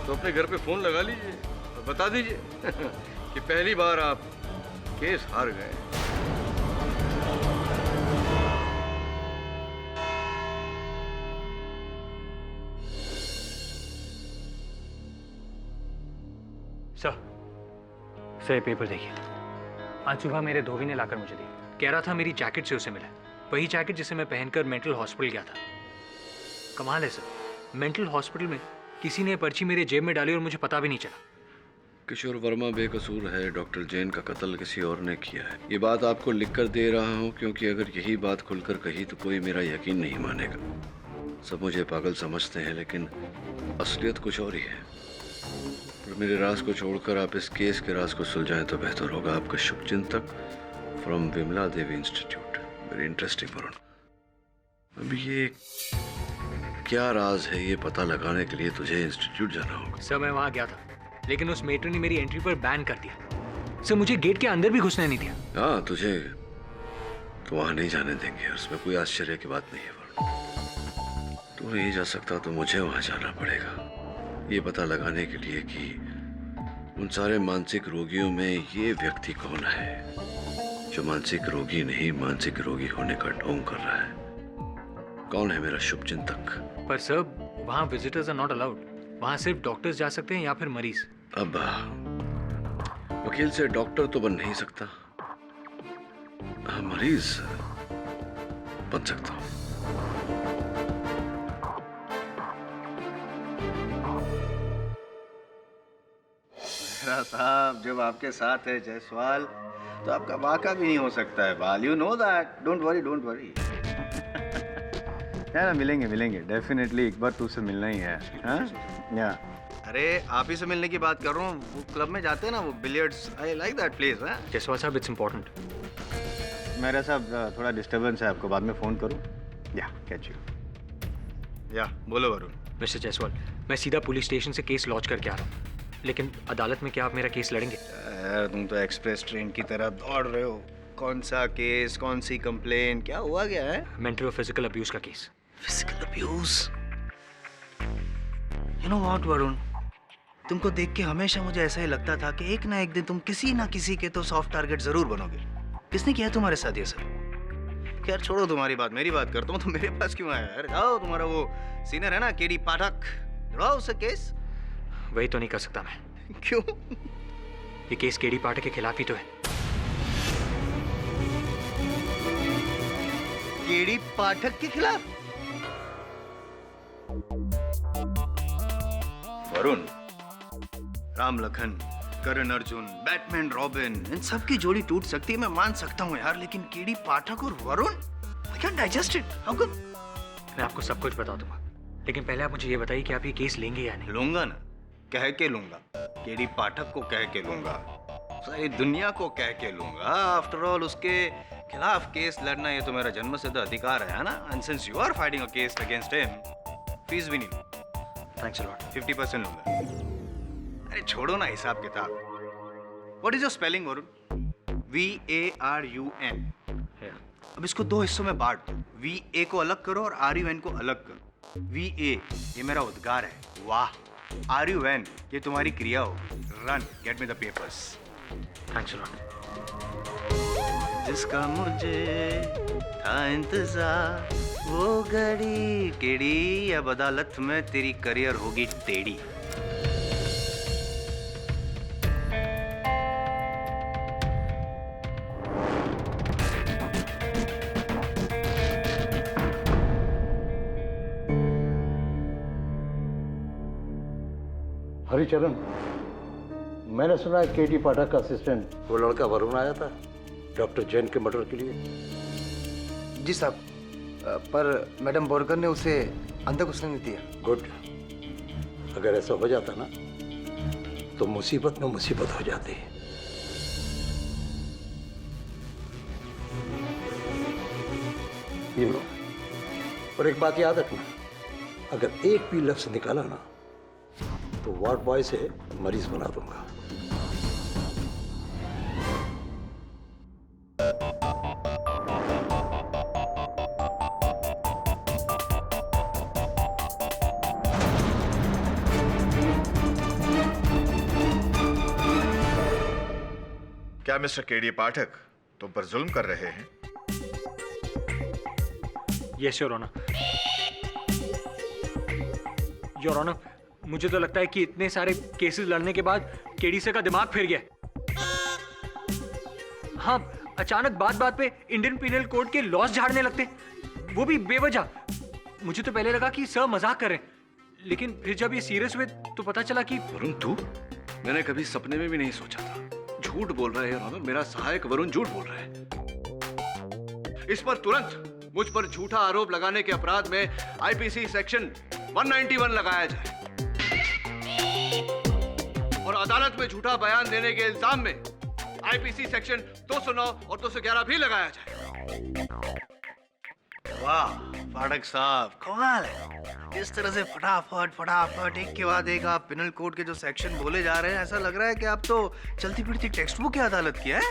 L: तो अपने घर पे फोन लगा लीजिए और बता दीजिए कि पहली बार आप केस हार गए।
G: सर ये पेपर देखिए। आज सुबह मेरे धोबी ने लाकर मुझे दी। कह रहा था मेरी जैकेट से उसे मिला, वही जैकेट जिसे मैं पहनकर मेंटल हॉस्पिटल गया था। कमाल है सर, मेंटल हॉस्पिटल में किसी ने पर्ची मेरे जेब में डाली और मुझे पता भी नहीं चला।
L: किशोर वर्मा बेकसूर है, डॉक्टर जैन का कत्ल किसी और ने किया है। ये बात आपको लिखकर दे रहा हूँ क्योंकि अगर यही बात खुलकर कही तो कोई मेरा यकीन नहीं मानेगा। सब मुझे पागल समझते हैं लेकिन असलियत कुछ और ही है। और मेरे राज को छोड़कर आप इस केस के राज को सुलझाएं तो बेहतर होगा। आपका शुभचिंतक from Vimla Devi institute. Very interesting Varun. अभी ये क्या राज है ये पता लगाने के लिए तुझे इंस्टीट्यूट जाना होगा।
G: सर मैं वहाँ गया था लेकिन उस मेटर ने मेरी एंट्री पर बैन कर दिया। सर मुझे गेट के अंदर भी घुसने नहीं दिया।
L: हाँ तुझे तो वहां नहीं जाने देंगे, उसमें कोई आश्चर्य की बात नहीं है वरुण। तू नहीं जा सकता तो मुझे वहां जाना पड़ेगा ये पता लगाने के लिए कि उन सारे मानसिक रोगियों में ये व्यक्ति कौन है जो मानसिक रोगी नहीं मानसिक रोगी होने का ढोंग कर रहा है। कौन है मेरा शुभचिंतक?
G: पर सर वहाँ विजिटर्स आर नॉट अलाउड। वहाँ सिर्फ डॉक्टर्स जा सकते हैं या फिर मरीज।
L: अब वकील से डॉक्टर तो बन नहीं सकता, मरीज बन सकता हूं।
B: साहब जब आपके साथ है जायसवाल तो आपका वाका भी नहीं हो सकता है बाल। You know that. Don't worry don't worry.
O: यार मिलेंगे मिलेंगे डेफिनेटली। एक बार तुझसे मिलना ही है। हाँ या
B: अरे आप ही से मिलने की बात कर रहा हूँ। वो क्लब में जाते हैं ना वो billiards. I like that place.
G: Jaiswal साहब इट्स इम्पोर्टेंट।
O: मेरा साहब थोड़ा डिस्टर्बेंस है, आपको बाद में फ़ोन करूँ? या कैच यू।
B: या बोलो वरुण।
G: मिस्टर जयसवाल मैं सीधा पुलिस स्टेशन से केस लॉन्च करके आ रहा हूँ, लेकिन अदालत में क्या आप मेरा केस लड़ेंगे?
B: यार तुम तो एक्सप्रेस ट्रेन की तरह दौड़ रहे हो। कौन सा केस, कौन सी कंप्लेन, क्या हुआ क्या है?
G: मेंटल और फिजिकल अब्यूज का case.
B: Physical abuse? You know what Varun, तुमको देख के हमेशा मुझे ऐसा ही लगता था कि एक ना एक दिन तुम किसी ना किसी के तो सॉफ्ट टारगेट जरूर बनोगे। किसने किया तुम्हारे साथ ये सब? खैर छोड़ो तुम्हारी बात, मेरी बात करता हूँ। तो मेरे पास क्यों आया यार? जाओ, तुम्हारा वो सीनियर है ना केडी पाठक, लड़ाओ उससे केस।
G: वही तो नहीं कर सकता मैं।
B: क्यों?
G: ये केस केडी पाठक के खिलाफ ही तो है।
B: केडी पाठक के खिलाफ? वरुण, राम लखन, करण अर्जुन, बैटमैन रॉबिन, इन सब की जोड़ी टूट सकती है मैं मान सकता हूँ यार, लेकिन केडी पाठक और Varun, I can't digest it. How come?
G: मैं आपको सब कुछ बता दूंगा, लेकिन पहले आप मुझे ये बताइए कि आप ये केस लेंगे या नहीं?
B: लूंगा ना, कह के लूंगा। केडी पाठक को कह के लूंगा, सारी दुनिया को कह के लूंगा। आफ्टर ऑल उसके खिलाफ केस लड़ना ये तो मेरा जन्मसिद्ध अधिकार है ना। And since you are fighting a case against him, fees भी नहीं लूंगा।
G: Thanks a lot.
B: 50% लूंगा। अरे छोड़ो ना हिसाब किताब। What is your spelling Varun? VARUN। अब इसको दो हिस्सों में बांट दो। VA को अलग करो और RUN को अलग करो। VA ये मेरा उद्गार है, वाह। RUN ये तुम्हारी क्रिया हो, run, get me the papers.
G: Thanks a lot.
B: जिसका मुझे था इंतजार वो घड़ी केड़ी, अब अदालत में तेरी करियर होगी टेढ़ी।
I: हरिचरण, मैंने सुना है केडी पाठक का असिस्टेंट वो लड़का वरुण आया था डॉक्टर जैन के मर्डर के लिए।
N: जी साहब, पर मैडम बोरकर ने उसे अंदर घुसने नहीं दिया।
I: गुड। अगर ऐसा हो जाता ना तो मुसीबत में मुसीबत हो जाती। You know. और एक बात याद रखना, अगर एक भी लफ्ज निकाला ना तो वार्ड बॉय से मरीज बना दूंगा।
M: क्या मिस्टर केडी पाठक तुम पर जुल्म कर रहे हैं?
G: Yes your honour. Your honour, मुझे तो लगता है कि इतने सारे केसेस लड़ने के बाद केडी सर का दिमाग फिर गया। हाँ, अचानक बात बात पे इंडियन पीनल कोड के लॉस झाड़ने लगते, वो भी बेवजह। मुझे तो पहले लगा कि सर मजाक कर रहे हैं, लेकिन फिर जब ये सीरियस हुए तो पता चला कि
L: वरुण तू? मैंने कभी सपने में भी नहीं सोचा था। झूठ बोल रहे हैं योर, मेरा सहायक वरुण झूठ बोल रहा है। इस पर तुरंत मुझ पर झूठा आरोप लगाने के अपराध में आईपीसी सेक्शन 191 लगाया जाए और अदालत में झूठा बयान देने के इल्जाम में आईपीसी सेक्शन 209 और 211 भी लगाया जाए।
B: वाह पाठक साहब, कमाल है। इस तरह से फटाफट फटाफट एक के बाद एक आप पिनल कोड के जो सेक्शन बोले जा रहे हैं, ऐसा लग रहा है कि आप तो चलती फिरती टेक्स्ट बुक की अदालत की है।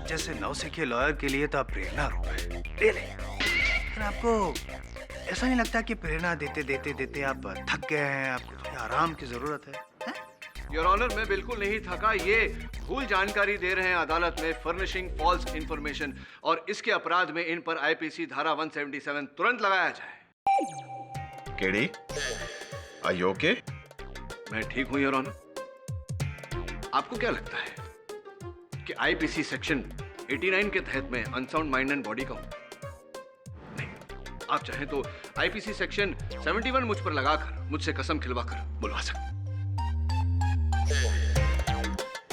B: जैसे नौसिखिए लॉयर के लिए तो आप प्रेरणा रूप है। ले ले। फिर आपको ऐसा नहीं लगता कि प्रेरणा देते देते देते आप थक गए हैं, आपको थोड़ी आराम की जरूरत है?
L: योर ऑनर, मैं बिल्कुल नहीं थका। ये भूल जानकारी दे रहे हैं अदालत में, फर्निशिंग फॉल्स इंफॉर्मेशन, और इसके अपराध में इन पर आईपीसी धारा 177 तुरंत लगाया जाए।
M: KD, are you okay?
L: मैं ठीक हूं योर ऑनर। आपको क्या लगता है कि आईपीसी सेक्शन 89 के तहत मैं अनसाउंड माइंड एंड बॉडी का हूं? नहीं, आप चाहें तो आईपीसी सेक्शन 71 मुझ पर लगाकर, मुझसे कसम खिलवाकर बुलवा सकते।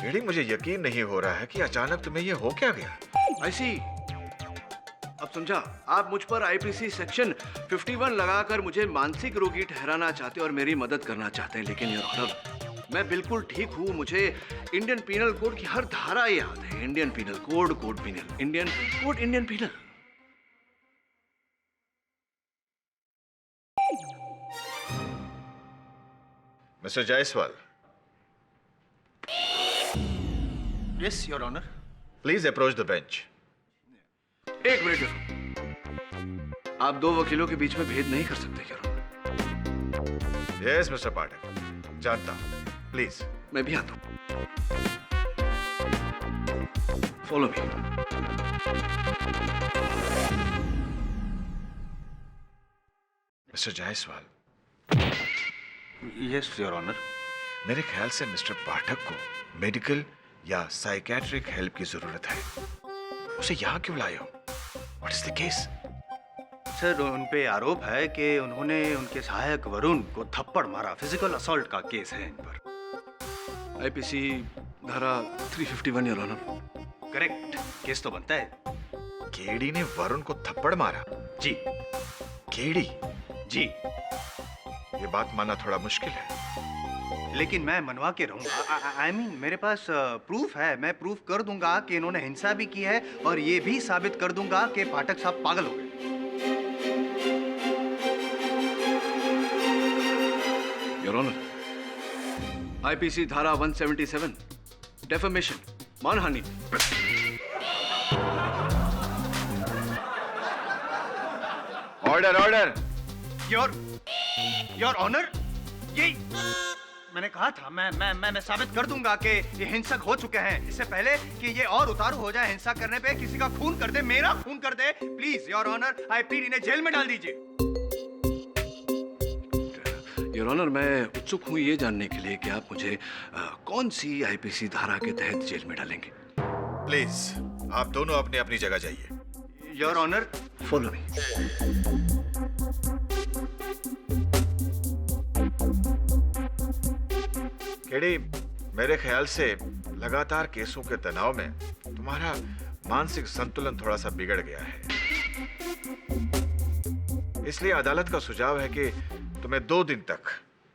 M: केडी, मुझे यकीन नहीं हो रहा है कि अचानक तुम्हें ये हो क्या गया।
L: ऐसी अब समझा, आप मुझ पर आईपीसी सेक्शन 51 लगाकर मुझे मानसिक रोगी ठहराना चाहते और मेरी मदद करना चाहते हैं, लेकिन योर ऑनर मैं बिल्कुल ठीक हूं। मुझे इंडियन पीनल कोड की हर धारा याद है। Indian penal code, code penal, Indian code, Indian penal.
M: Mister Jaiswal.
B: Yes your honour.
M: Please approach the bench.
L: एक मिनट, आप दो वकीलों के बीच में भेद नहीं कर सकते क्या?
M: यस मिस्टर पाठक, जानता हूं। प्लीज।
L: मैं भी आता हूं। Follow me.
M: Mister Jaiswal.
B: Yes your honour.
M: मेरे ख्याल से मिस्टर पाठक को मेडिकल या साइकेट्रिक हेल्प की जरूरत है। उसे यहाँ क्यों लाए हो? What is the case?
B: Sir, उन पे आरोप है कि उन्होंने उनके सहायक वरुण को थप्पड़ मारा। फिजिकल असॉल्ट का केस है इन पर।
L: आईपीसी धारा 351 योर ऑनर।
B: करेक्ट, केस तो बनता है।
M: केडी ने वरुण को थप्पड़ मारा?
B: जी।
M: केडी?
B: जी।
M: ये बात मानना थोड़ा मुश्किल है,
B: लेकिन मैं मनवा के रहूंगा। आई मीन मेरे पास प्रूफ है। मैं प्रूफ कर दूंगा कि इन्होंने हिंसा भी की है और ये भी साबित कर दूंगा कि पाठक साहब पागल हो गए।
L: योर ऑनर, आईपीसी धारा 177 डेफेमेशन, मानहानि।
M: Order order.
B: योर ऑनर, ये मैंने कहा था, मैं साबित कर दूंगा कि ये हिंसक हो चुके हैं। इससे पहले कि ये और उतारू हो जाए हिंसा करने पे, किसी का खून कर दे, मेरा खून कर दे, प्लीज योर ऑनर, आईपीडी ने जेल में डाल दीजिए।
L: योर ऑनर, मैं उत्सुक हूं ये जानने के लिए कि आप मुझे कौन सी आईपीसी धारा के तहत जेल में डालेंगे।
M: प्लीज आप दोनों अपनी अपनी जगह जाइए।
B: Your honour,
L: follow me.
M: KD, मेरे ख्याल से लगातार केसों के तनाव में तुम्हारा मानसिक संतुलन थोड़ा सा बिगड़ गया है। इसलिए अदालत का सुझाव है कि तुम्हें 2 दिन तक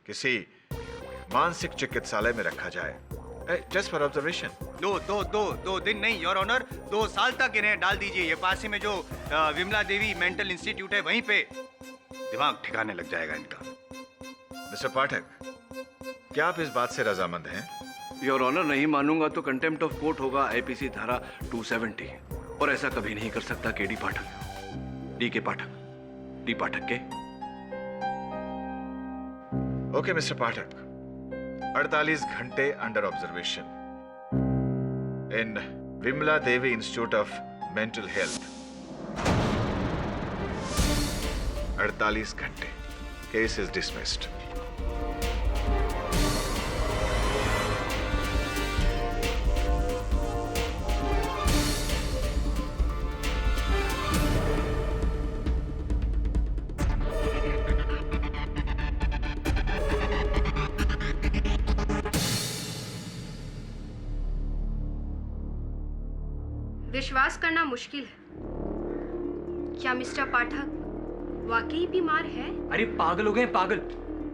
M: किसी मानसिक चिकित्सालय में रखा जाए, जस्ट फॉर ऑब्जर्वेशन।
O: दो दिन नहीं योर ऑनर, 2 साल तक इन्हें डाल दीजिए। ये पास ही में जो विमला देवी मेंटल इंस्टीट्यूट है वहीं पे दिमाग ठिकाने लग जाएगा इनका।
M: मिस्टर पाठक, क्या आप इस बात से रजामंद हैं?
L: योर ऑनर, नहीं मानूंगा तो कंटेम्प्ट ऑफ कोर्ट होगा, आईपीसी धारा 270, और ऐसा कभी नहीं कर सकता के डी पाठक, डी के पाठक, डी पाठक के।
M: ओके मिस्टर पाठक, 48 घंटे under observation in Vimla Devi institute of mental health. 48 घंटे, केस इज डिसमिस्ड।
K: विश्वास करना मुश्किल है, क्या मिस्टर पाठक वाकई बीमार है?
G: अरे पागल हो गए पागल,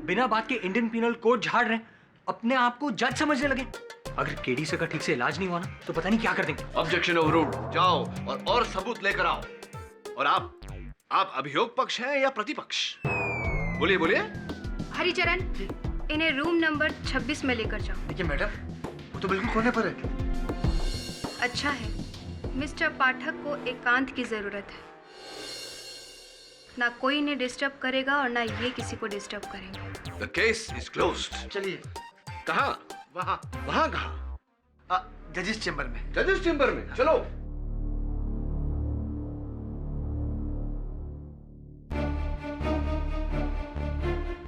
G: बिना बात के इंडियन पीनल कोड झाड़ रहे हैं, अपने आप को जज समझने लगे। अगर केडी से का ठीक से इलाज नहीं हुआ ना तो पता नहीं क्या कर देंगे।
L: ऑब्जेक्शन ओवररूल्ड, जाओ और सबूत लेकर आओ। और आप अभियोग पक्ष हैं या प्रतिपक्ष? बोलिए बोलिए।
K: हरिचरण, इन्हें रूम नंबर 26 में लेकर जाओ।
N: देखिए मैडम, वो तो बिल्कुल कोने पर है।
K: अच्छा है, मिस्टर पाठक को एकांत की जरूरत है। ना कोई इन्हें डिस्टर्ब करेगा और ना ये किसी को डिस्टर्ब करेंगे।
L: The case is closed.
N: चलिए।
L: कहाँ? वहाँ कहाँ?
N: जजेस चेंबर में।
L: जजेस चेंबर में, चलो।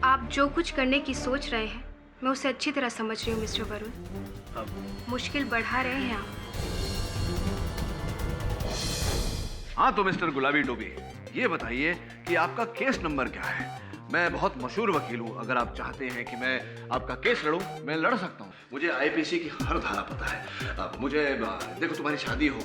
K: आप जो कुछ करने की सोच रहे हैं मैं उसे अच्छी तरह समझ रही हूँ मिस्टर वरुण। मुश्किल बढ़ा रहे हैं आप।
L: हाँ तो मिस्टर गुलाबी टोपी, ये बताइए कि आपका केस नंबर क्या है? मैं बहुत मशहूर वकील हूँ, अगर आप चाहते हैं कि मैं आपका केस लड़ूं, मैं लड़ सकता हूँ। मुझे आईपीसी की हर धारा पता है। अब मुझे देखो, तुम्हारी शादी हो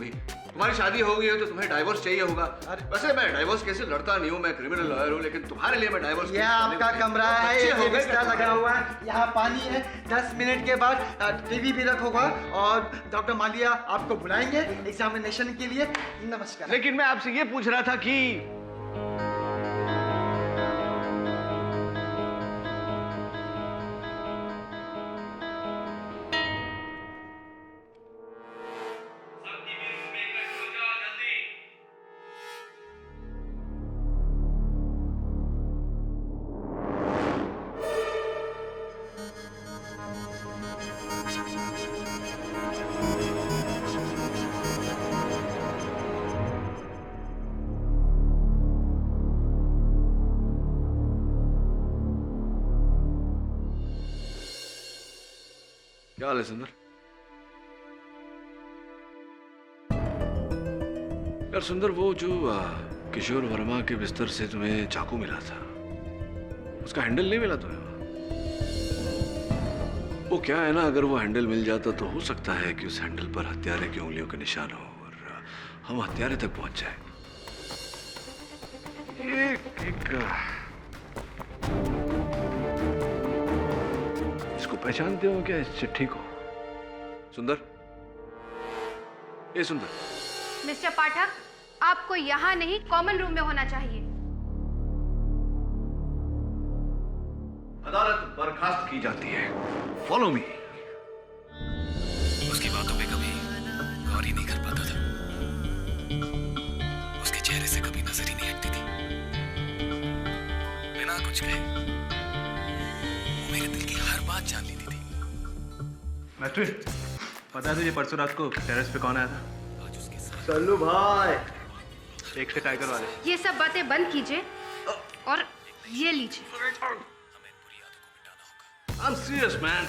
L: गई है तो तुम्हें डाइवोर्स चाहिए होगा। वैसे मैं डाइवोर्स केस लड़ता नहीं हूँ, मैं क्रिमिनल लॉयर हूँ, लेकिन तुम्हारे लिए मैं डाइवोर्स।
N: यह आपका कमरा है, ये बिस्तर लगा हुआ है, यहाँ पानी है। 10 मिनट के बाद टीवी भी रखोगा और डॉक्टर मालिया आपको बुलाएंगे एग्जामिनेशन के लिए। नमस्कार।
L: लेकिन मैं आपसे ये पूछ रहा था कि क्या हाल है सुंदर? यार सुंदर, वो जो किशोर वर्मा के बिस्तर से तुम्हें चाकू मिला था, उसका हैंडल नहीं मिला तुम्हें? वो क्या है ना, अगर वो हैंडल मिल जाता तो हो सकता है कि उस हैंडल पर हत्यारे की उंगलियों के निशान हो और हम हत्यारे तक पहुंच जाए। इसको पहचानते हो क्या, इस चिट्ठी को? सुंदर, ये सुंदर।
K: मिस्टर पाठक, आपको यहाँ नहीं कॉमन रूम में होना चाहिए।
L: अदालत बर्खास्त की जाती है। Follow me.
P: उसकी बातों पे कभी गौर ही नहीं कर पाता था, उसके चेहरे से कभी नजर ही नहीं हटती थी। बिना कुछ कहे वो मेरे दिल की हर बात जान लेती थी।
B: मैथ्यू, पता है तुझे परसों रात को टेरेस पे कौन आया था?
O: सल्लू भाई।
B: एक से टाइगर वाले।
K: ये सब बातें बंद कीजिए और ये लीजिए।
L: I'm serious, man.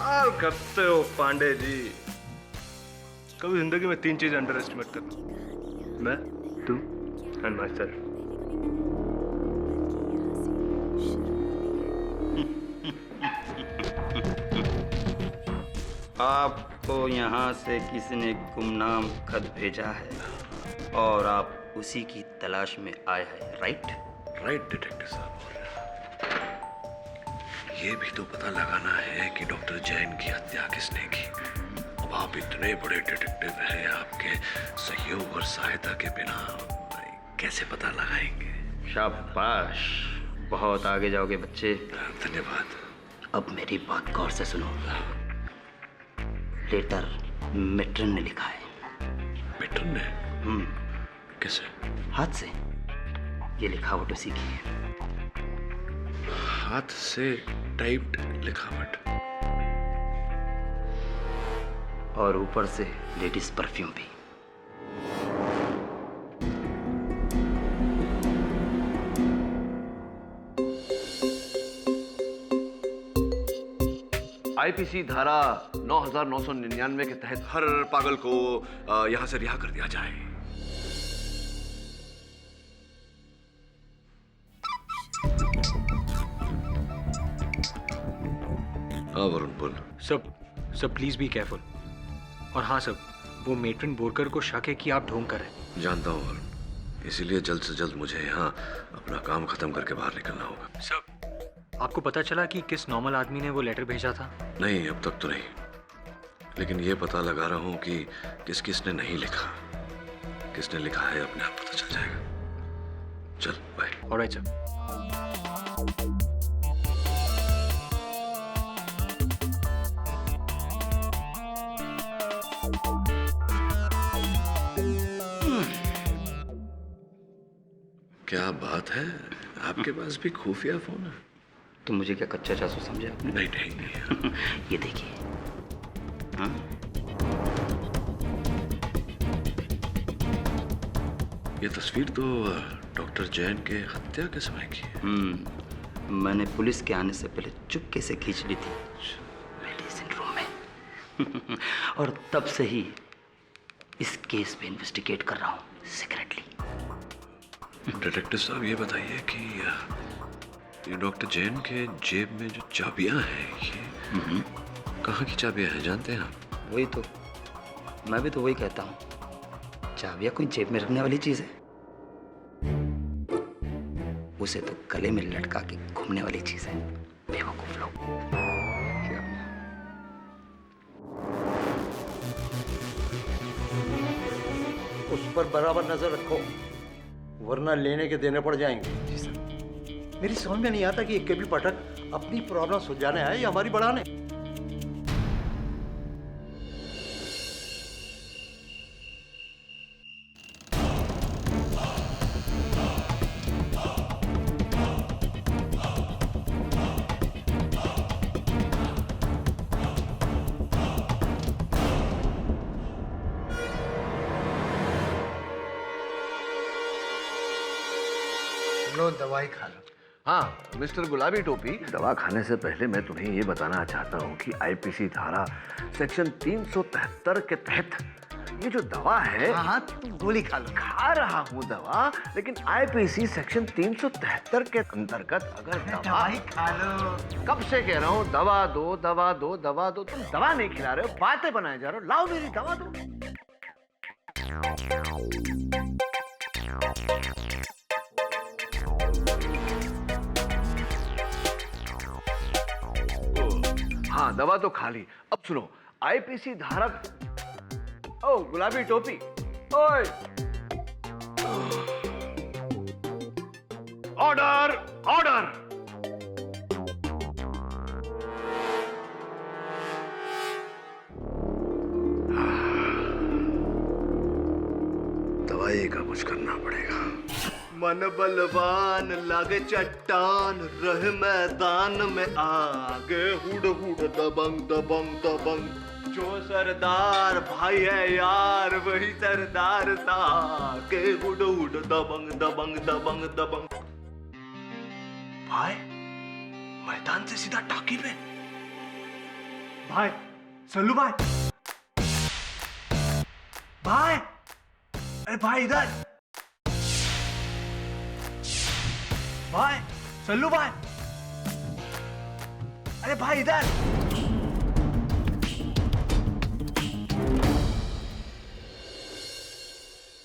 B: और करते हो पांडे जी, कभी जिंदगी में 3 चीज अंडर एस्टिमेट करना, मैं, तू एंड माई सेल्फ।
C: आपको यहाँ से किसी ने गुमनाम खत भेजा है और आप उसी की तलाश में आए हैं, राइट?
L: राइट डिटेक्टिव साहब।
E: ये भी तो पता लगाना है कि डॉक्टर जैन की हत्या किसने की। अब आप इतने बड़े डिटेक्टिव हैं, आपके सहयोग और सहायता के बिना कैसे पता लगाएंगे?
C: शाबाश, बहुत आगे जाओगे बच्चे।
E: धन्यवाद।
C: अब मेरी बात गौर से सुनो। लेटर मिट्रन ने लिखा है।
E: मिट्रन ने? कैसे?
C: हाथ से। ये लिखावट उसी की है।
E: हाथ से टाइप्ड लिखावट?
C: और ऊपर से लेडीज परफ्यूम भी।
E: आईपीसी धारा 9999 के तहत हर पागल को यहां से रिहा कर दिया जाए। हाँ वरुण बोल।
G: सब प्लीज बी केयरफुल। और हाँ सब, वो मेट्रन बोरकर को शक है कि आप ढोंग कर रहे हैं।
E: जानता हूँ वरुण, इसीलिए जल्द से जल्द मुझे यहाँ अपना काम खत्म करके बाहर निकलना होगा।
G: सब, आपको पता चला कि किस नॉर्मल आदमी ने वो लेटर भेजा था?
E: नहीं, अब तक तो नहीं, लेकिन ये पता लगा रहा हूँ कि किसने नहीं लिखा। किसने लिखा है अपने आप पता चल जाएगा। चल बाय।
G: Alright sir.
E: क्या बात है, आपके पास भी खुफिया फोन है?
C: तो मुझे क्या कच्चा जासूस समझे आपने?
E: नहीं।
C: ये देखिए। हाँ?
E: ये तस्वीर तो डॉक्टर जैन के हत्या के समय की है।
C: मैंने पुलिस के आने से पहले चुपके से खींच ली थी मेडिसिन रूम में। और तब से ही इस केस पे इन्वेस्टिगेट कर रहा हूँ सीक्रेटली।
E: डिटेक्टिव साहब, ये बताइए कि ये डॉक्टर जैन के जेब में जो चाबियां हैं, ये कहाँ की चाबियां हैं, जानते हैं आप?
C: वही तो, मैं भी तो वही कहता हूँ। चाबियां कोई जेब में रखने वाली चीज है? उसे तो गले में लटका के घूमने वाली चीज है। बेवकूफ लोग।
I: उस पर बराबर नजर रखो, वरना लेने के देने पड़ जाएंगे। जी सर। मेरी समझ में नहीं आता कि ये केबल पाठक अपनी प्रॉब्लम सुलझाने आए या हमारी बढ़ाने।
N: लो दवाई खा लो।
E: हाँ मिस्टर गुलाबी टोपी, दवा खाने से पहले मैं तुम्हें ये बताना चाहता हूँ कि आईपीसी धारा सेक्शन 373 के तहत ये जो दवा है।
N: हाँ, तुम गोली खा लो।
E: खा रहा हूँ दवा, लेकिन आईपीसी सेक्शन 373 के अंतर्गत अगर
N: दवाई खा लो।
E: कब से कह रहा हूँ दवा दो दवा दो दवा दो, तुम दवा नहीं खिला रहे हो, बातें बनाए जा रहे हो। लाओ मेरी दवा दो। हाँ दवा तो खा ली। अब सुनो, आईपीसी धारा। ओ गुलाबी टोपी, ओए, ऑर्डर ऑर्डर। दवाई का कुछ करना पड़ेगा।
B: मन बलवान लागे चट्टान, रहे मैदान में आगे, हुड हुड दबंग दबंग दबंग। जो सरदार भाई है यार, वही सरदार था के, हुड हुड दबंग दबंग दबंग दबंग। भाई मैदान से सीधा टाकी पे। भाई सल्लू भाई, भाई अरे भाई इधर, भाई सल्लू भाई, अरे भाई इधर।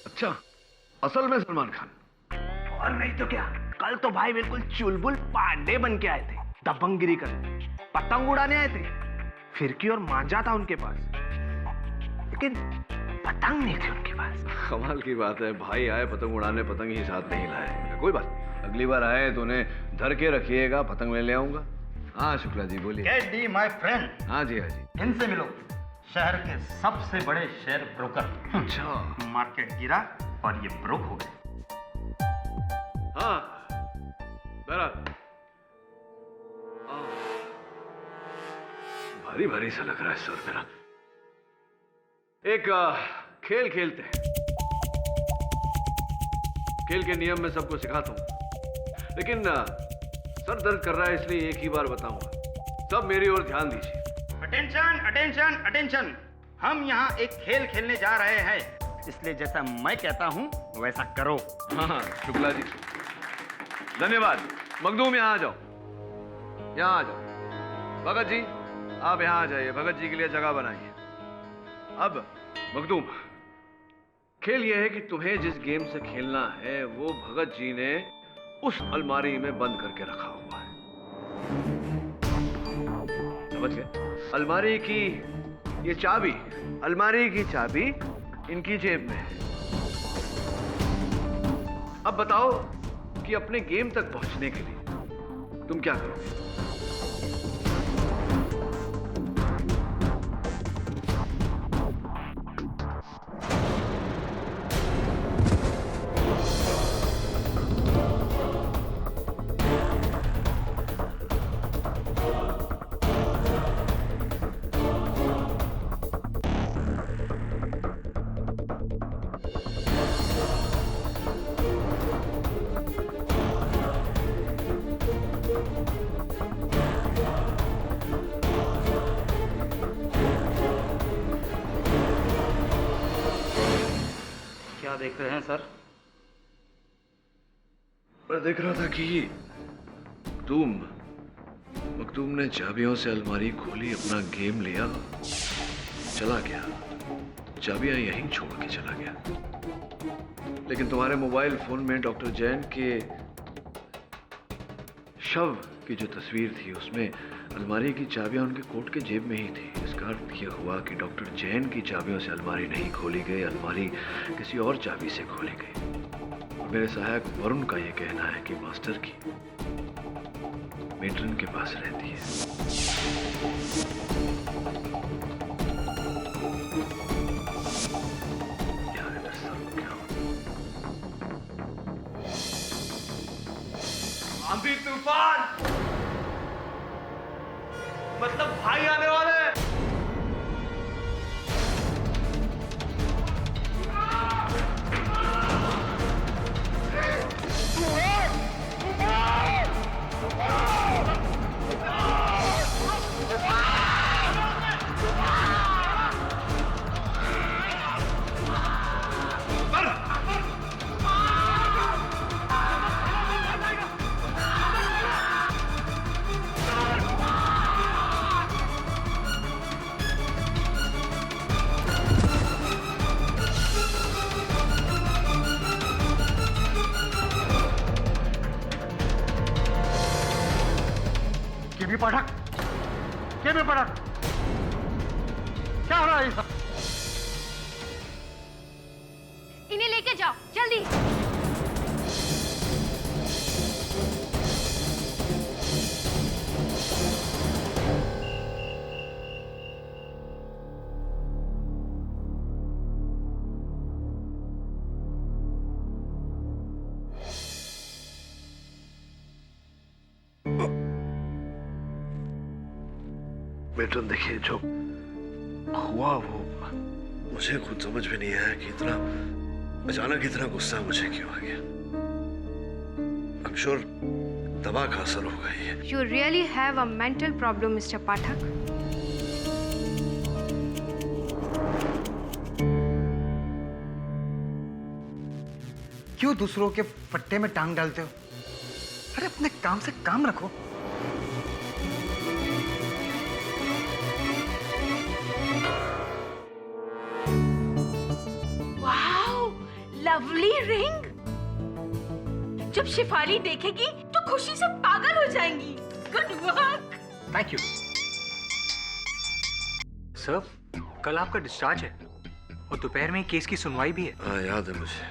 E: अच्छा, असल में सलमान खान?
B: और नहीं तो क्या, कल तो भाई बिल्कुल चुलबुल पांडे बन के आए थे। दबंगगिरी करते, पतंग उड़ाने आए थे, फिरकी और मांझा था उनके पास, लेकिन पतंग नहीं थी उनके पास।
E: कमाल की बात है, भाई आए पतंग उड़ाने, पतंग ही साथ नहीं लाए। कोई बात नहीं, अगली बार आए तो उन्हें धर के रखिएगा, पतंग मैं ले आऊंगा। हाँ शुक्ला जी बोलिए।
Q: Get the my friend.
E: हाँ जी हाँ जी।
Q: इनसे मिलो, शहर के सबसे बड़े शेयर ब्रोकर।
E: अच्छा।
Q: मार्केट गिरा और ये ब्रोक हो गए।
E: हाँ बहरहाल भारी भारी सा लग रहा है सर मेरा। एक खेल खेलते हैं, खेल के नियम में सबको सिखाता हूं, लेकिन सर दर्द कर रहा है इसलिए एक ही बार बताऊंगा। सब मेरी ओर ध्यान दीजिए।
Q: अटेंशन अटेंशन अटेंशन, हम यहाँ एक खेल खेलने जा रहे हैं, इसलिए जैसा मैं कहता हूँ वैसा करो।
E: हाँ शुक्ला जी धन्यवाद। मखदूम यहाँ आ जाओ, यहाँ आ जाओ। भगत जी आप यहाँ आ जाइए, भगत जी के लिए जगह बनाइए। अब मखदूम खेल यह है कि तुम्हें जिस गेम से खेलना है वो भगत जी ने उस अलमारी में बंद करके रखा हुआ है, समझ गए? अलमारी की ये चाबी, अलमारी की चाबी इनकी जेब में है। अब बताओ कि अपने गेम तक पहुंचने के लिए तुम क्या करोगे?
Q: क्या देख रहे हैं सर?
E: मैं देख रहा था कि मखदूम ने चाबियों से अलमारी खोली, अपना गेम लिया, चला गया, चाबियां यहीं छोड़ के चला गया। लेकिन तुम्हारे मोबाइल फोन में डॉक्टर जैन के शव की जो तस्वीर थी उसमें अलमारी की चाबियां उनके कोट के जेब में ही थी। इसका अर्थ यह हुआ कि डॉक्टर जैन की चाबियों से अलमारी नहीं खोली गई, अलमारी किसी और चाबी से खोली गई। और मेरे सहायक वरुण का यह कहना है कि मास्टर की मेट्रन के पास रहती है।
B: आंधी तूफान, मतलब भाई आने वाले हैं।
Q: केबी पाठक, क्या हो रहा है ये सब?
K: इन्हें लेके जाओ जल्दी।
E: मेट्रन देखिए, जो हुआ वो मुझे खुद समझ में नहीं आया कि इतना अचानक इतना गुस्सा मुझे क्यों आ गया। I'm sure दवा का असर होगा ये।
K: You really have a mental problem, Mr. पाठक।
N: क्यों दूसरों के पट्टे में टांग डालते हो? अरे अपने काम से काम रखो।
D: Lovely ring. जब शिफाली देखेगी तो खुशी से पागल हो जाएंगी। Good work.
F: Thank you.
G: Sir, कल आपका डिस्चार्ज है और दोपहर में केस की सुनवाई भी है।
E: हाँ, याद है मुझे।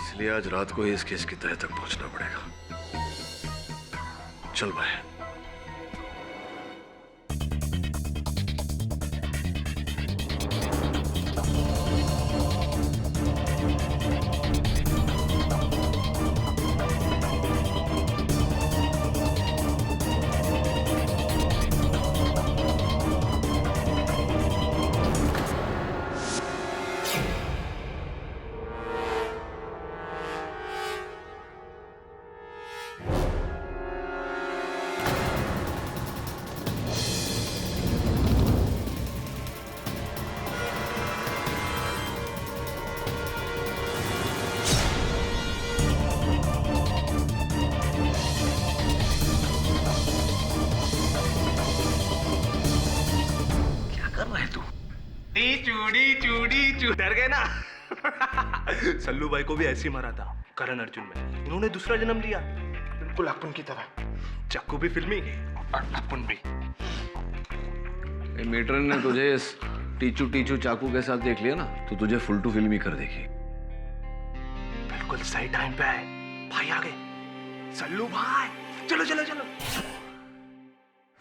E: इसलिए आज रात को ही इस केस की तह तक पहुंचना पड़ेगा। चल भाई।
B: डर गए ना? सल्लू भाई को भी ऐसे ही मारा था करण अर्जुन में। उन्होंने दूसरा जन्म लिया, बिल्कुल अपन की तरह। चाकू भी फिल्मी और अपन भी।
E: मेट्रन ने तुझे इस टीचू टीचू चाकू के साथ देख लिया ना, तो तुझे फुल टू फिल्मी कर देगी।
B: बिल्कुल सही टाइम पे आए भाई। आ गए सल्लू भाई। चलो चलो चलो।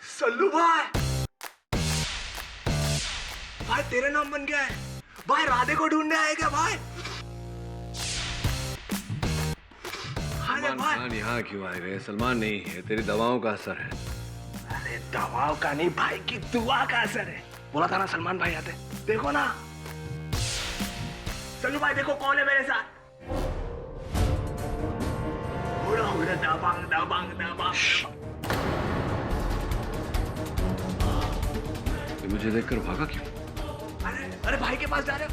B: सल्लू भाई, भाई तेरा नाम बन गया है भाई। राधे को ढूंढने आएगा भाई।
E: सलमान खान यहाँ क्यों आए गए? सलमान नहीं है, तेरी दवाओं का असर है।
B: अरे दवाओं का नहीं भाई की दुआ का असर है। बोला था ना सलमान भाई आते। देखो ना सल्लू भाई, देखो कौन है मेरे साथ। उड़ा उड़ा दबांग दबांग दबांग।
E: मुझे देखकर भागा क्यों?
B: अरे भाई के पास जा रहे हो?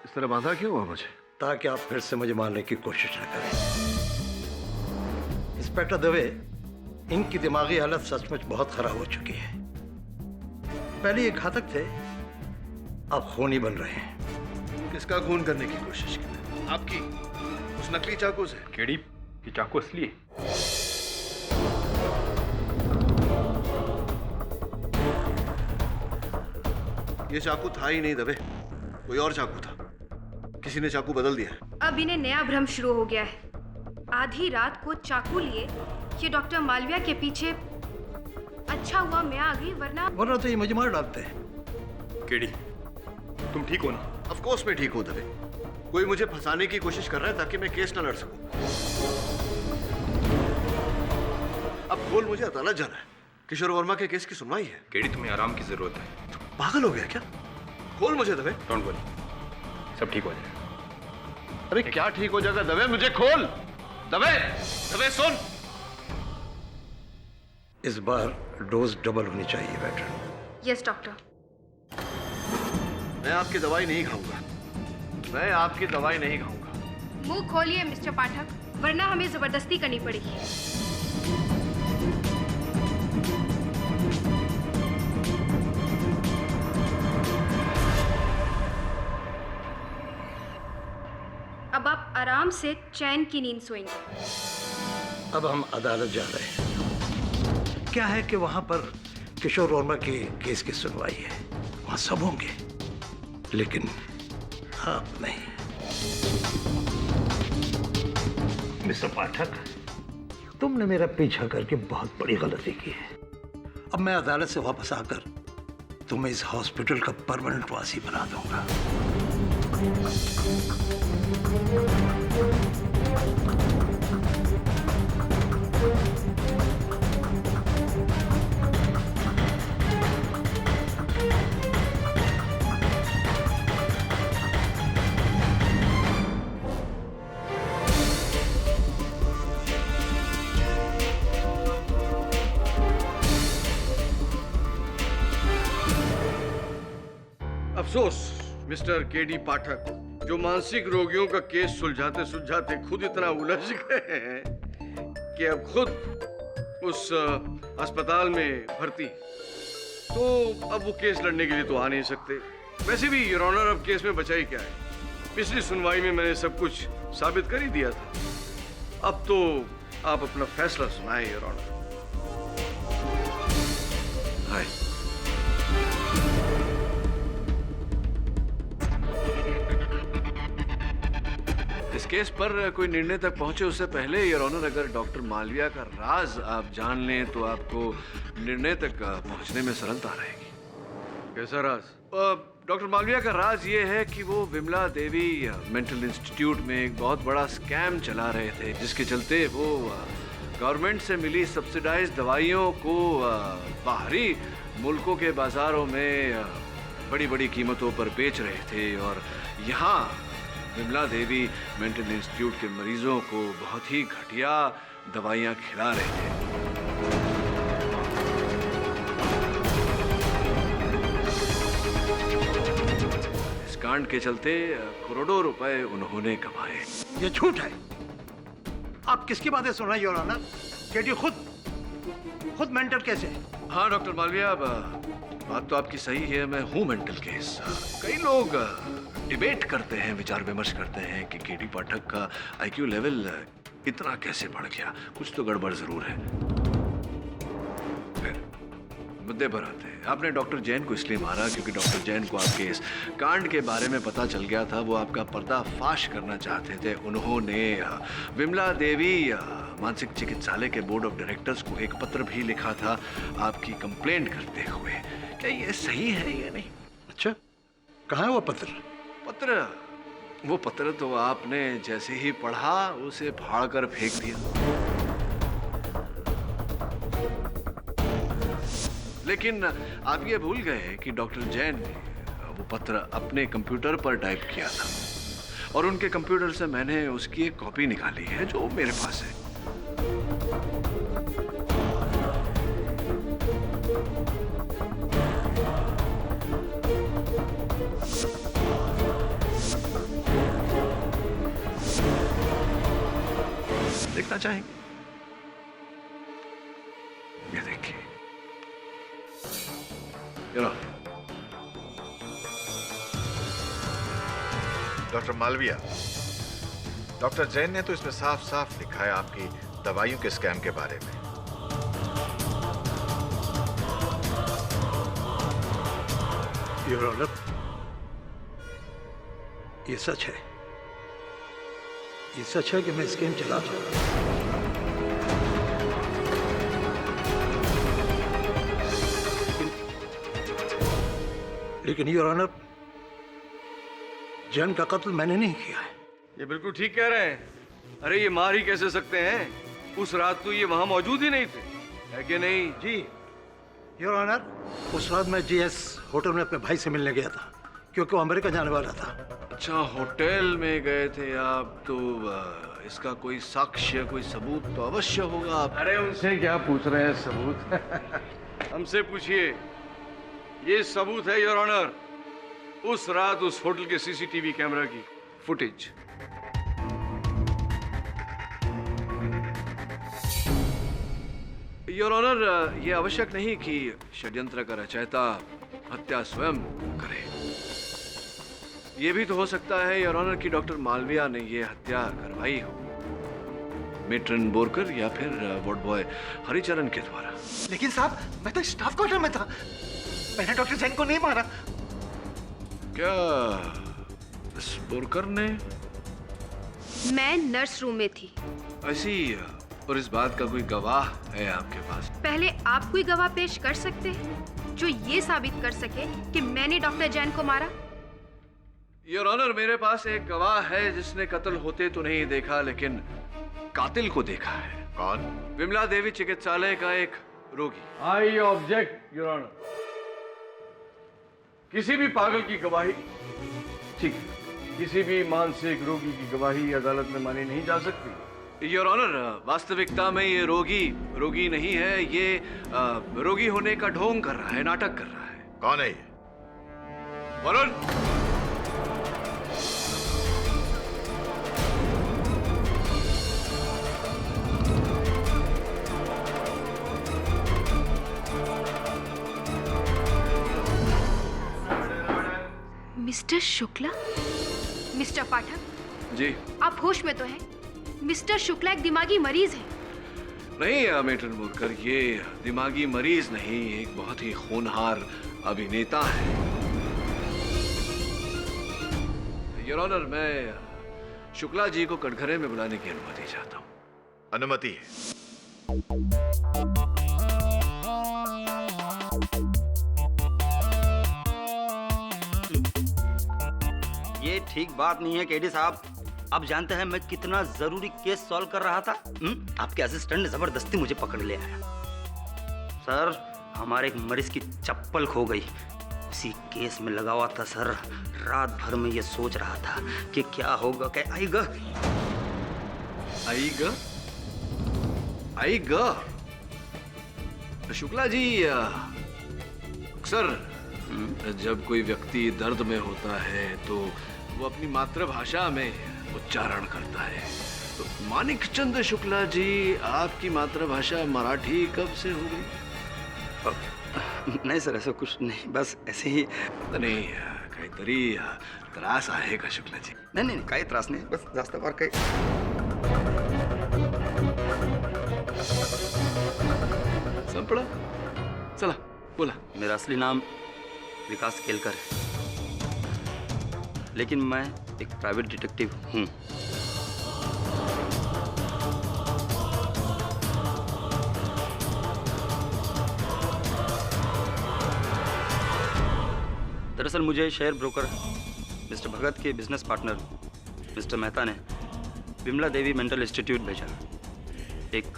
E: इस तरह बांधा क्यों हुआ मुझे?
I: ताकि आप फिर से मुझे मारने की कोशिश न करें। इंस्पेक्टर दवे, इनकी दिमागी हालत सचमुच बहुत खराब हो चुकी है। पहले ये घातक थे, अब खूनी बन रहे हैं।
E: किसका खून करने की कोशिश की? आपकी? उस नकली चाकू से?
A: केड़ी ये चाकू असली है?
E: ये चाकू था ही नहीं दबे, कोई और चाकू था।
L: किसी ने चाकू बदल दिया है।
K: अब इन्हें नया भ्रम शुरू हो गया है। आधी रात को चाकू लिए ये डॉक्टर मालविया के पीछे। अच्छा हुआ मैं आ गई, वरना
I: तो ये मुझे मार डालते हैं।
L: केडी, तुम ठीक हो ना? ऑफ कोर्स मैं ठीक हूँ दवे। कोई मुझे फंसाने की कोशिश कर रहा है ताकि मैं केस ना लड़ सकूं। अब बोल, मुझे अदालत जाना है। किशोर वर्मा के केस की सुनवाई है।
A: केडी, तुम्हें आराम की जरूरत है।
L: तुम पागल हो गया क्या? खोल मुझे दवे।
A: डोंट वरी, सब ठीक हो जाएगा।
L: अरे क्या ठीक हो जाएगा दवे? मुझे खोल दवे। दवे सुन,
I: इस बार डोज डबल होनी चाहिए वेटरन।
K: Yes doctor.
L: मैं आपकी दवाई नहीं खाऊंगा। मैं आपकी दवाई नहीं खाऊंगा।
K: मुंह खोलिए मिस्टर पाठक, वरना हमें जबरदस्ती करनी पड़ेगी। अब आप आराम से चैन की नींद सोएंगे।
I: अब हम अदालत जा रहे हैं। क्या है कि वहां पर किशोर वर्मा के केस की सुनवाई है, वहां सब होंगे, लेकिन आप नहीं। मिस्टर पाठक, तुमने मेरा पीछा करके बहुत बड़ी गलती की है। अब मैं अदालत से वापस आकर तुम्हें इस हॉस्पिटल का परमानेंट वासी बना दूंगा।
L: अफसोस मिस्टर केडी पाठक, जो मानसिक रोगियों का केस सुलझाते सुलझाते खुद इतना उलझ गए हैं कि अब खुद उस अस्पताल में भर्ती, तो अब वो केस लड़ने के लिए तो आ नहीं सकते। वैसे भी योर ऑनर, अब केस में बचा ही क्या है? पिछली सुनवाई में मैंने सब कुछ साबित कर ही दिया था। अब तो आप अपना फैसला सुनाएं योर ऑनर। हाय। इस केस पर कोई निर्णय तक पहुंचे उससे पहले योर ऑनर, अगर डॉक्टर मालविया का राज आप जान लें तो आपको निर्णय तक पहुंचने में सरलता रहेगी। कैसा राज? डॉक्टर मालविया का राज ये है कि वो विमला देवी मेंटल इंस्टीट्यूट में एक बहुत बड़ा स्कैम चला रहे थे, जिसके चलते वो गवर्नमेंट से मिली सब्सिडाइज्ड दवाइयों को बाहरी मुल्कों के बाजारों में बड़ी बड़ी कीमतों पर बेच रहे थे, और यहाँ विमला देवी मेंटल इंस्टीट्यूट के मरीजों को बहुत ही घटिया दवाइयाँ खिला रहे थे। इस कांड के चलते करोड़ों रुपए उन्होंने कमाए।
I: ये झूठ है। आप किसकी बातें सुन रहे हैं योर ऑनर? केडी खुद मेंटल केस है।
L: हाँ डॉक्टर मालविया, बात तो आपकी सही है, मैं हूँ मेंटल केस। कई लोग डिबेट करते हैं, विचार विमर्श करते हैं कि केडी पाठक का आईक्यू लेवल इतना कैसे बढ़ गया, कुछ तो गड़बड़ जरूर है। फिर मुद्दे पर आते हैं। आपने डॉक्टर जैन को इसलिए मारा क्योंकि डॉक्टर जैन को आपके इस कांड के बारे में पता चल गया था। वो आपका पर्दाफाश करना चाहते थे। उन्होंने विमला देवी मानसिक चिकित्सालय के बोर्ड ऑफ डायरेक्टर्स को एक पत्र भी लिखा था आपकी कंप्लेंट करते हुए। क्या ये सही है या नहीं?
I: अच्छा, कहाँ है वो पत्र?
L: वो पत्र तो आपने जैसे ही पढ़ा उसे फाड़ कर फेंक दिया। लेकिन आप ये भूल गए कि डॉक्टर जैन ने वो पत्र अपने कंप्यूटर पर टाइप किया था, और उनके कंप्यूटर से मैंने उसकी एक कॉपी निकाली है जो मेरे पास है। देखना चाहेंगे? ये देखिए।
M: डॉक्टर मालविया, डॉक्टर जैन ने तो इसमें साफ साफ लिखा है आपकी दवाइयों के स्कैम के बारे में।
I: योर ऑनर, ये सच है। इससे अच्छा है कि मैं स्कैम चला दूं। लेकिन योर ऑनर, जैन का कत्ल मैंने नहीं किया है।
L: ये बिल्कुल ठीक कह रहे हैं। अरे ये मार ही कैसे सकते हैं? उस रात तो ये वहां मौजूद ही नहीं थे, है कि नहीं?
I: जी योर ऑनर, उस रात मैं जीएस होटल में अपने भाई से मिलने गया था क्योंकि वो अमेरिका जाने वाला था।
L: अच्छा, होटल में गए थे आप, तो इसका कोई साक्ष्य, कोई सबूत तो अवश्य होगा।
E: अरे उनसे क्या पूछ रहे हैं सबूत?
L: हमसे पूछिए। ये सबूत है योर ऑनर, उस रात उस होटल के सीसीटीवी कैमरा की फुटेज। योर ऑनर, ये आवश्यक नहीं कि षड्यंत्र का रचयिता हत्या स्वयं करे। ये भी तो हो सकता है योर ऑनर कि डॉक्टर मालविया ने ये हत्या करवाई हो, मेट्रन बोरकर या फिर वार्ड बॉय हरिचरण के द्वारा।
N: लेकिन साहब, मैं तो स्टाफ क्वार्टर में था, मैंने डॉक्टर जैन को नहीं मारा।
L: क्या इस बोरकर ने?
K: मैं नर्स रूम में थी।
L: ऐसी, और इस बात का कोई गवाह है आपके पास?
K: पहले आप कोई गवाह पेश कर सकते हैं जो ये साबित कर सके कि मैंने डॉक्टर जैन को मारा?
L: योर ऑनर, मेरे पास एक गवाह है जिसने कत्ल होते तो नहीं देखा, लेकिन कातिल को देखा है।
M: कौन?
L: विमला देवी चिकित्सालय का एक रोगी।
E: I object your honour. किसी भी पागल की गवाही, ठीक है, किसी भी मानसिक रोगी की गवाही अदालत में मानी नहीं जा सकती।
L: योर ऑनर, वास्तविकता में ये रोगी नहीं है, ये रोगी होने का ढोंग कर रहा है, नाटक कर रहा है।
M: कौन है ये?
L: वरुण।
K: मिस्टर शुक्ला? मिस्टर पाठक
L: जी,
K: आप होश में तो हैं? मिस्टर शुक्ला एक दिमागी मरीज है।
L: नहीं मेट्रन बोरकर, ये दिमागी मरीज नहीं, एक बहुत ही होनहार अभिनेता है। योर ऑनर, मैं शुक्ला जी को कटघरे में बुलाने की अनुमति चाहता हूँ।
M: अनुमति है।
C: ये ठीक बात नहीं है केडी साहब। आप जानते हैं मैं कितना जरूरी केस सॉल्व कर रहा था। आपके असिस्टेंट ने जबरदस्ती मुझे पकड़ ले आया। सर, हमारे एक मरीज की चप्पल खो गई, उसी केस में लगा हुआ था सर। रात भर में ये सोच रहा था कि क्या होगा, क्या आएगा।
L: शुक्ला जी, अक्सर जब कोई व्यक्ति दर्द में होता है तो वो अपनी मातृभाषा में उच्चारण करता है। तो मानिक चंद शुक्ला जी, आपकी मातृभाषा मराठी कब से हो गई?
C: नाही सर, असं कुछ नहीं, बस ऐसे ही.
L: नाही, काहीतरी त्रास आहे का शुक्ला जी?
C: नाही नाही, काही त्रास नाही, बस जास्त फार काही.
L: संपला? चला बोला.
C: मेरा असली नाम विकास केलकर है, लेकिन मैं एक प्राइवेट डिटेक्टिव हूँ. दरअसल मुझे शेयर ब्रोकर मिस्टर भगत के बिजनेस पार्टनर मिस्टर मेहता ने विमला देवी मेंटल इंस्टीट्यूट भेजा, एक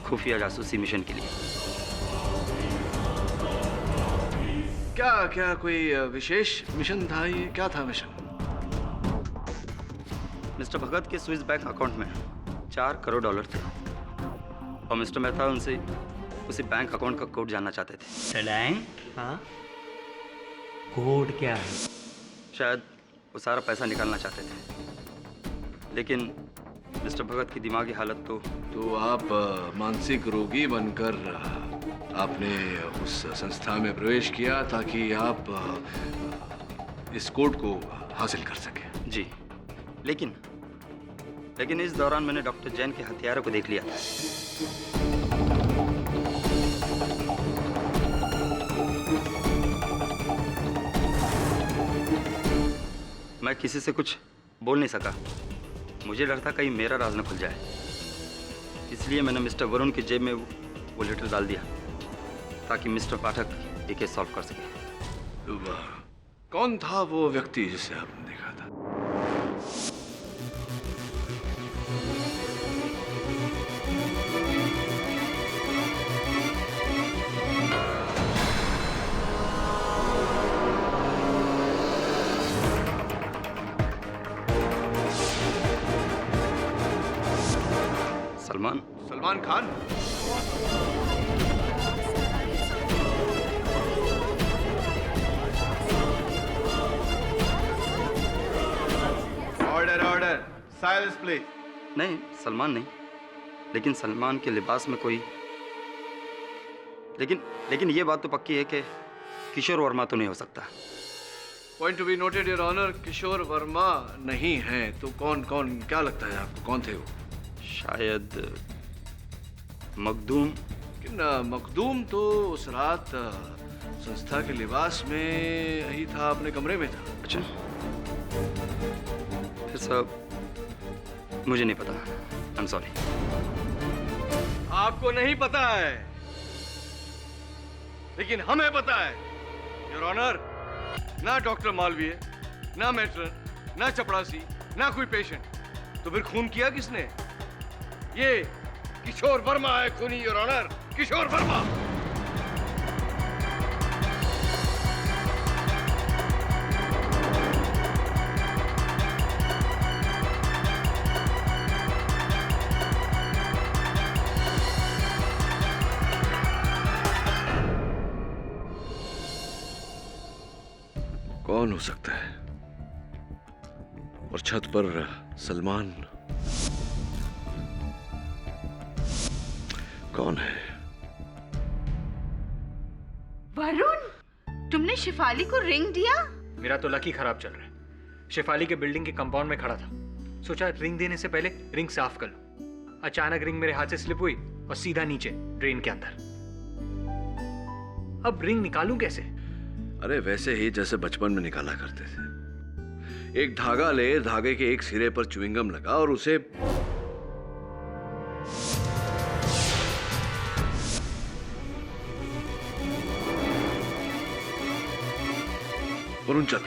C: खुफिया जासूसी मिशन के लिए.
L: क्या क्या कोई विशेष मिशन था? ये क्या था मिशन?
C: मिस्टर भगत के स्विस बैंक अकाउंट में $4 करोड़ थे और मिस्टर मेहता उनसे उसी बैंक अकाउंट का कोड जानना चाहते थे.
G: हाँ? कोड क्या है?
C: शायद वो सारा पैसा निकालना चाहते थे, लेकिन मिस्टर भगत की दिमागी हालत तो
L: आप मानसिक रोगी बनकर आपने उस संस्था में प्रवेश किया ताकि आप इस कोड को हासिल कर सके.
C: जी, लेकिन इस दौरान मैंने डॉक्टर जैन के हथियारों को देख लिया था. मैं किसी से कुछ बोल नहीं सका, मुझे डर था कहीं मेरा राज न खुल जाए, इसलिए मैंने मिस्टर वरुण की जेब में वो लेटर डाल दिया ताकि मिस्टर पाठक ये केस सॉल्व कर सके।
E: कौन था वो व्यक्ति जिसे आपने देखा था?
L: Salman Khan.
M: Order order, silence please.
C: नहीं, सलमान नहीं, लेकिन सलमान के लिबास में कोई लेकिन ये बात तो पक्की है कि किशोर वर्मा तो नहीं हो सकता।
L: Point to be noted your honour, Kishore Verma नहीं है तो कौन क्या लगता है आपको, कौन थे वो?
C: शायद मखदूम।
L: लेकिन मखदूम तो उस रात संस्था के लिबास में ही था, अपने कमरे में था।
C: अच्छा, फिर सब मुझे नहीं पता, आई एम सॉरी।
L: आपको नहीं पता है लेकिन हमें पता है योर ऑनर। ना डॉक्टर मालवीय, ना मैट्रन, ना चपड़ासी, ना कोई पेशेंट, तो फिर खून किया किसने? ये किशोर वर्मा है खूनी योर ऑनर, किशोर वर्मा।
E: कौन हो सकता है? और छत पर सलमान कौन है?
D: वरुण, तुमने शिफाली को रिंग दिया?
G: मेरा तो लकी खराब चल रहा है। शिफाली के बिल्डिंग के कंपाउंड में खड़ा था, सोचा रिंग देने से पहले रिंग साफ कर लो। अचानक रिंग मेरे हाथ से स्लिप हुई और सीधा नीचे ड्रेन के अंदर। अब रिंग निकालूं कैसे?
E: अरे वैसे ही जैसे बचपन में निकाला करते थे। एक धागा ले, धागे के एक सिरे पर च्युइंगम लगा और उसे वरुण चल।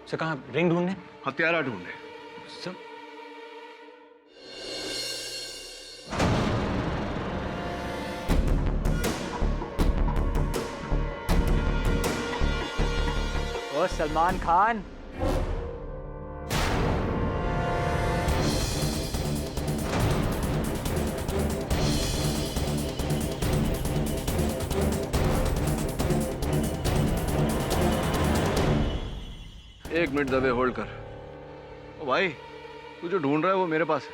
G: सर कहाँ रिंग ढूंढने?
E: हत्यारा ढूंढने।
G: सर
R: ओ सलमान खान,
L: एक मिनट दबे होल्ड कर। ओ भाई, तू जो ढूंढ रहा है वो मेरे पास है।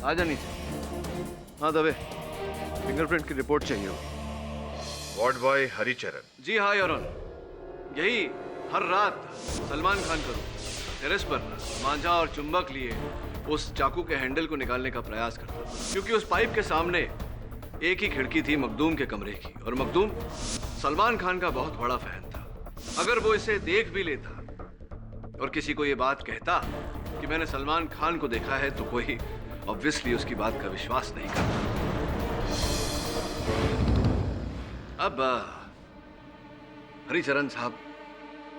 L: आजा नीचे। हाँ दबे, फिंगरप्रिंट की रिपोर्ट चाहिए होगी।
M: Ward boy Haricharan.
L: जी हाँ योर ऑनर, यही हर रात सलमान खान का रूम टेरेस पर मांझा और चुंबक लिए उस चाकू के हैंडल को निकालने का प्रयास करता था, क्योंकि उस पाइप के सामने एक ही खिड़की थी मखदूम के कमरे की, और मखदूम सलमान खान का बहुत बड़ा फैन था। अगर वो इसे देख भी लेता और किसी को ये बात कहता कि मैंने सलमान खान को देखा है, तो कोई ऑब्वियसली उसकी बात का विश्वास नहीं करता। अब हरिचरण साहब,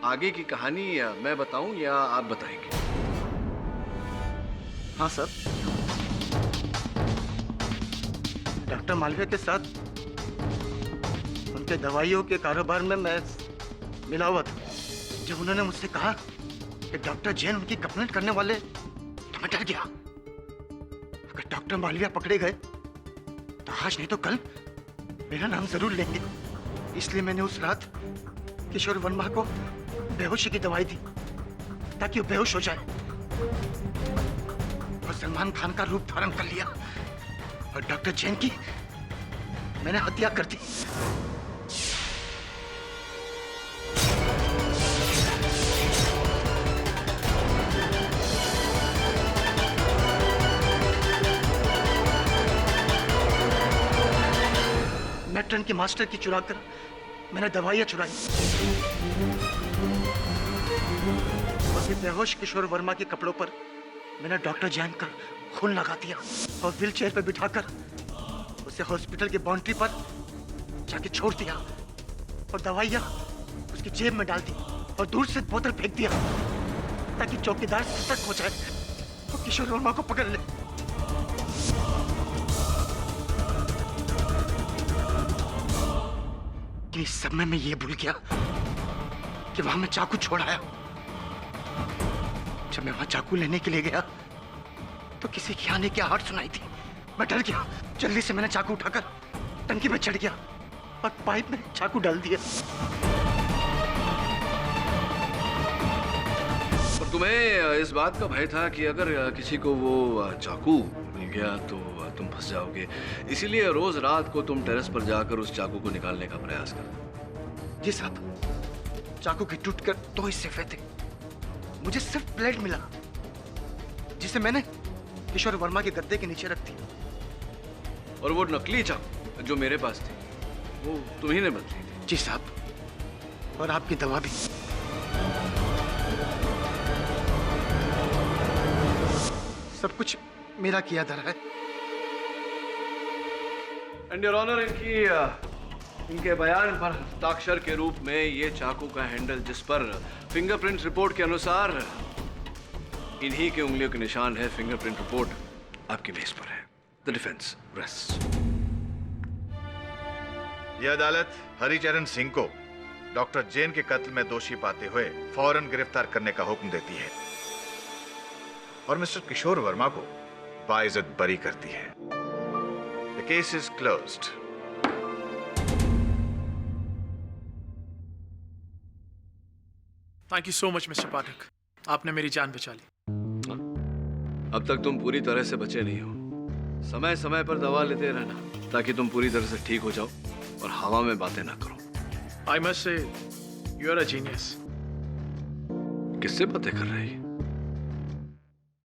L: आगे की कहानी मैं बताऊं या आप बताएंगे?
N: हाँ सर, डॉक्टर मालवीय के साथ उनके दवाइयों के कारोबार में मैं मिला हुआ था। जब उन्होंने मुझसे कहा कि डॉक्टर जैन उनकी कंप्लेंट करने वाले, तो मैं डर गया। अगर डॉक्टर मालवीय पकड़े गए तो आज नहीं तो कल मेरा नाम जरूर लेंगे। इसलिए मैंने उस रात किशोर वर्मा को बेहोशी की दवाई दी ताकि वो बेहोश हो जाए, और सलमान खान का रूप धारण कर लिया और डॉक्टर जैन की मैंने हत्या कर दी। मैट्रन के मास्टर की चुरा कर मैंने दवाइयां चुराई और फिर बेहोश किशोर वर्मा के कपड़ों पर मैंने डॉक्टर जैन का खून लगा दिया और व्हील चेयर पर बिठाकर उसे हॉस्पिटल की बाउंड्री पर जाके छोड़ दिया और दवाइयां उसकी जेब में डाल दी और दूर से बोतल फेंक दिया ताकि चौकीदार सतर्क हो जाए और किशोर वर्मा को पकड़ ले। इस सब में मैं ये भूल गया कि वहां मैं चाकू छोड़ आया। जब मैं वहां चाकू लेने के लिए गया तो किसी की आने की आहट सुनाई थी। मैं डर गया, जल्दी से मैंने चाकू उठाकर टंकी में चढ़ गया और पाइप में चाकू डाल दिया।
L: और तुम्हें इस बात का भय था कि अगर किसी को वो चाकू मिल गया तो तुम फंस जाओगे, इसीलिए रोज रात को तुम टेरेस पर जाकर उस चाकू को निकालने का प्रयास करते।
N: जी साहब, चाकू के टूटकर 2 हिस्से हुए थे। मुझे सिर्फ ब्लेड मिला जिसे मैंने किशोर वर्मा के गद्दे के नीचे रख दिया।
L: और वो नकली चाकू जो मेरे पास थी वो तुम्ही ने बदली थी।
N: जी साहब, और आपकी दवा भी। सब कुछ मेरा किया धरा है।
L: एंड योर ऑनर, इनके बयान पर हस्ताक्षर के रूप में ये चाकू का हैंडल जिस पर फिंगरप्रिंट रिपोर्ट के अनुसार इन्हीं के उंगलियों के निशान है, फिंगरप्रिंट रिपोर्ट आपकी मेज पर है। The defence rest.
M: यह अदालत हरिचरण सिंह को डॉक्टर जैन के कत्ल में दोषी पाते हुए फौरन गिरफ्तार करने का हुक्म देती है और मिस्टर किशोर वर्मा को बाइज्जत बरी करती है। The case is closed.
F: Thank you so much mister Pathak, आपने मेरी जान बचा ली।
L: अब तक तुम पूरी तरह से बचे नहीं हो। समय समय पर दवा लेते रहना ताकि तुम पूरी तरह से ठीक हो जाओ और हवा में बातें ना करो।
F: I must say you are a genius.
L: किससे बातें कर रही?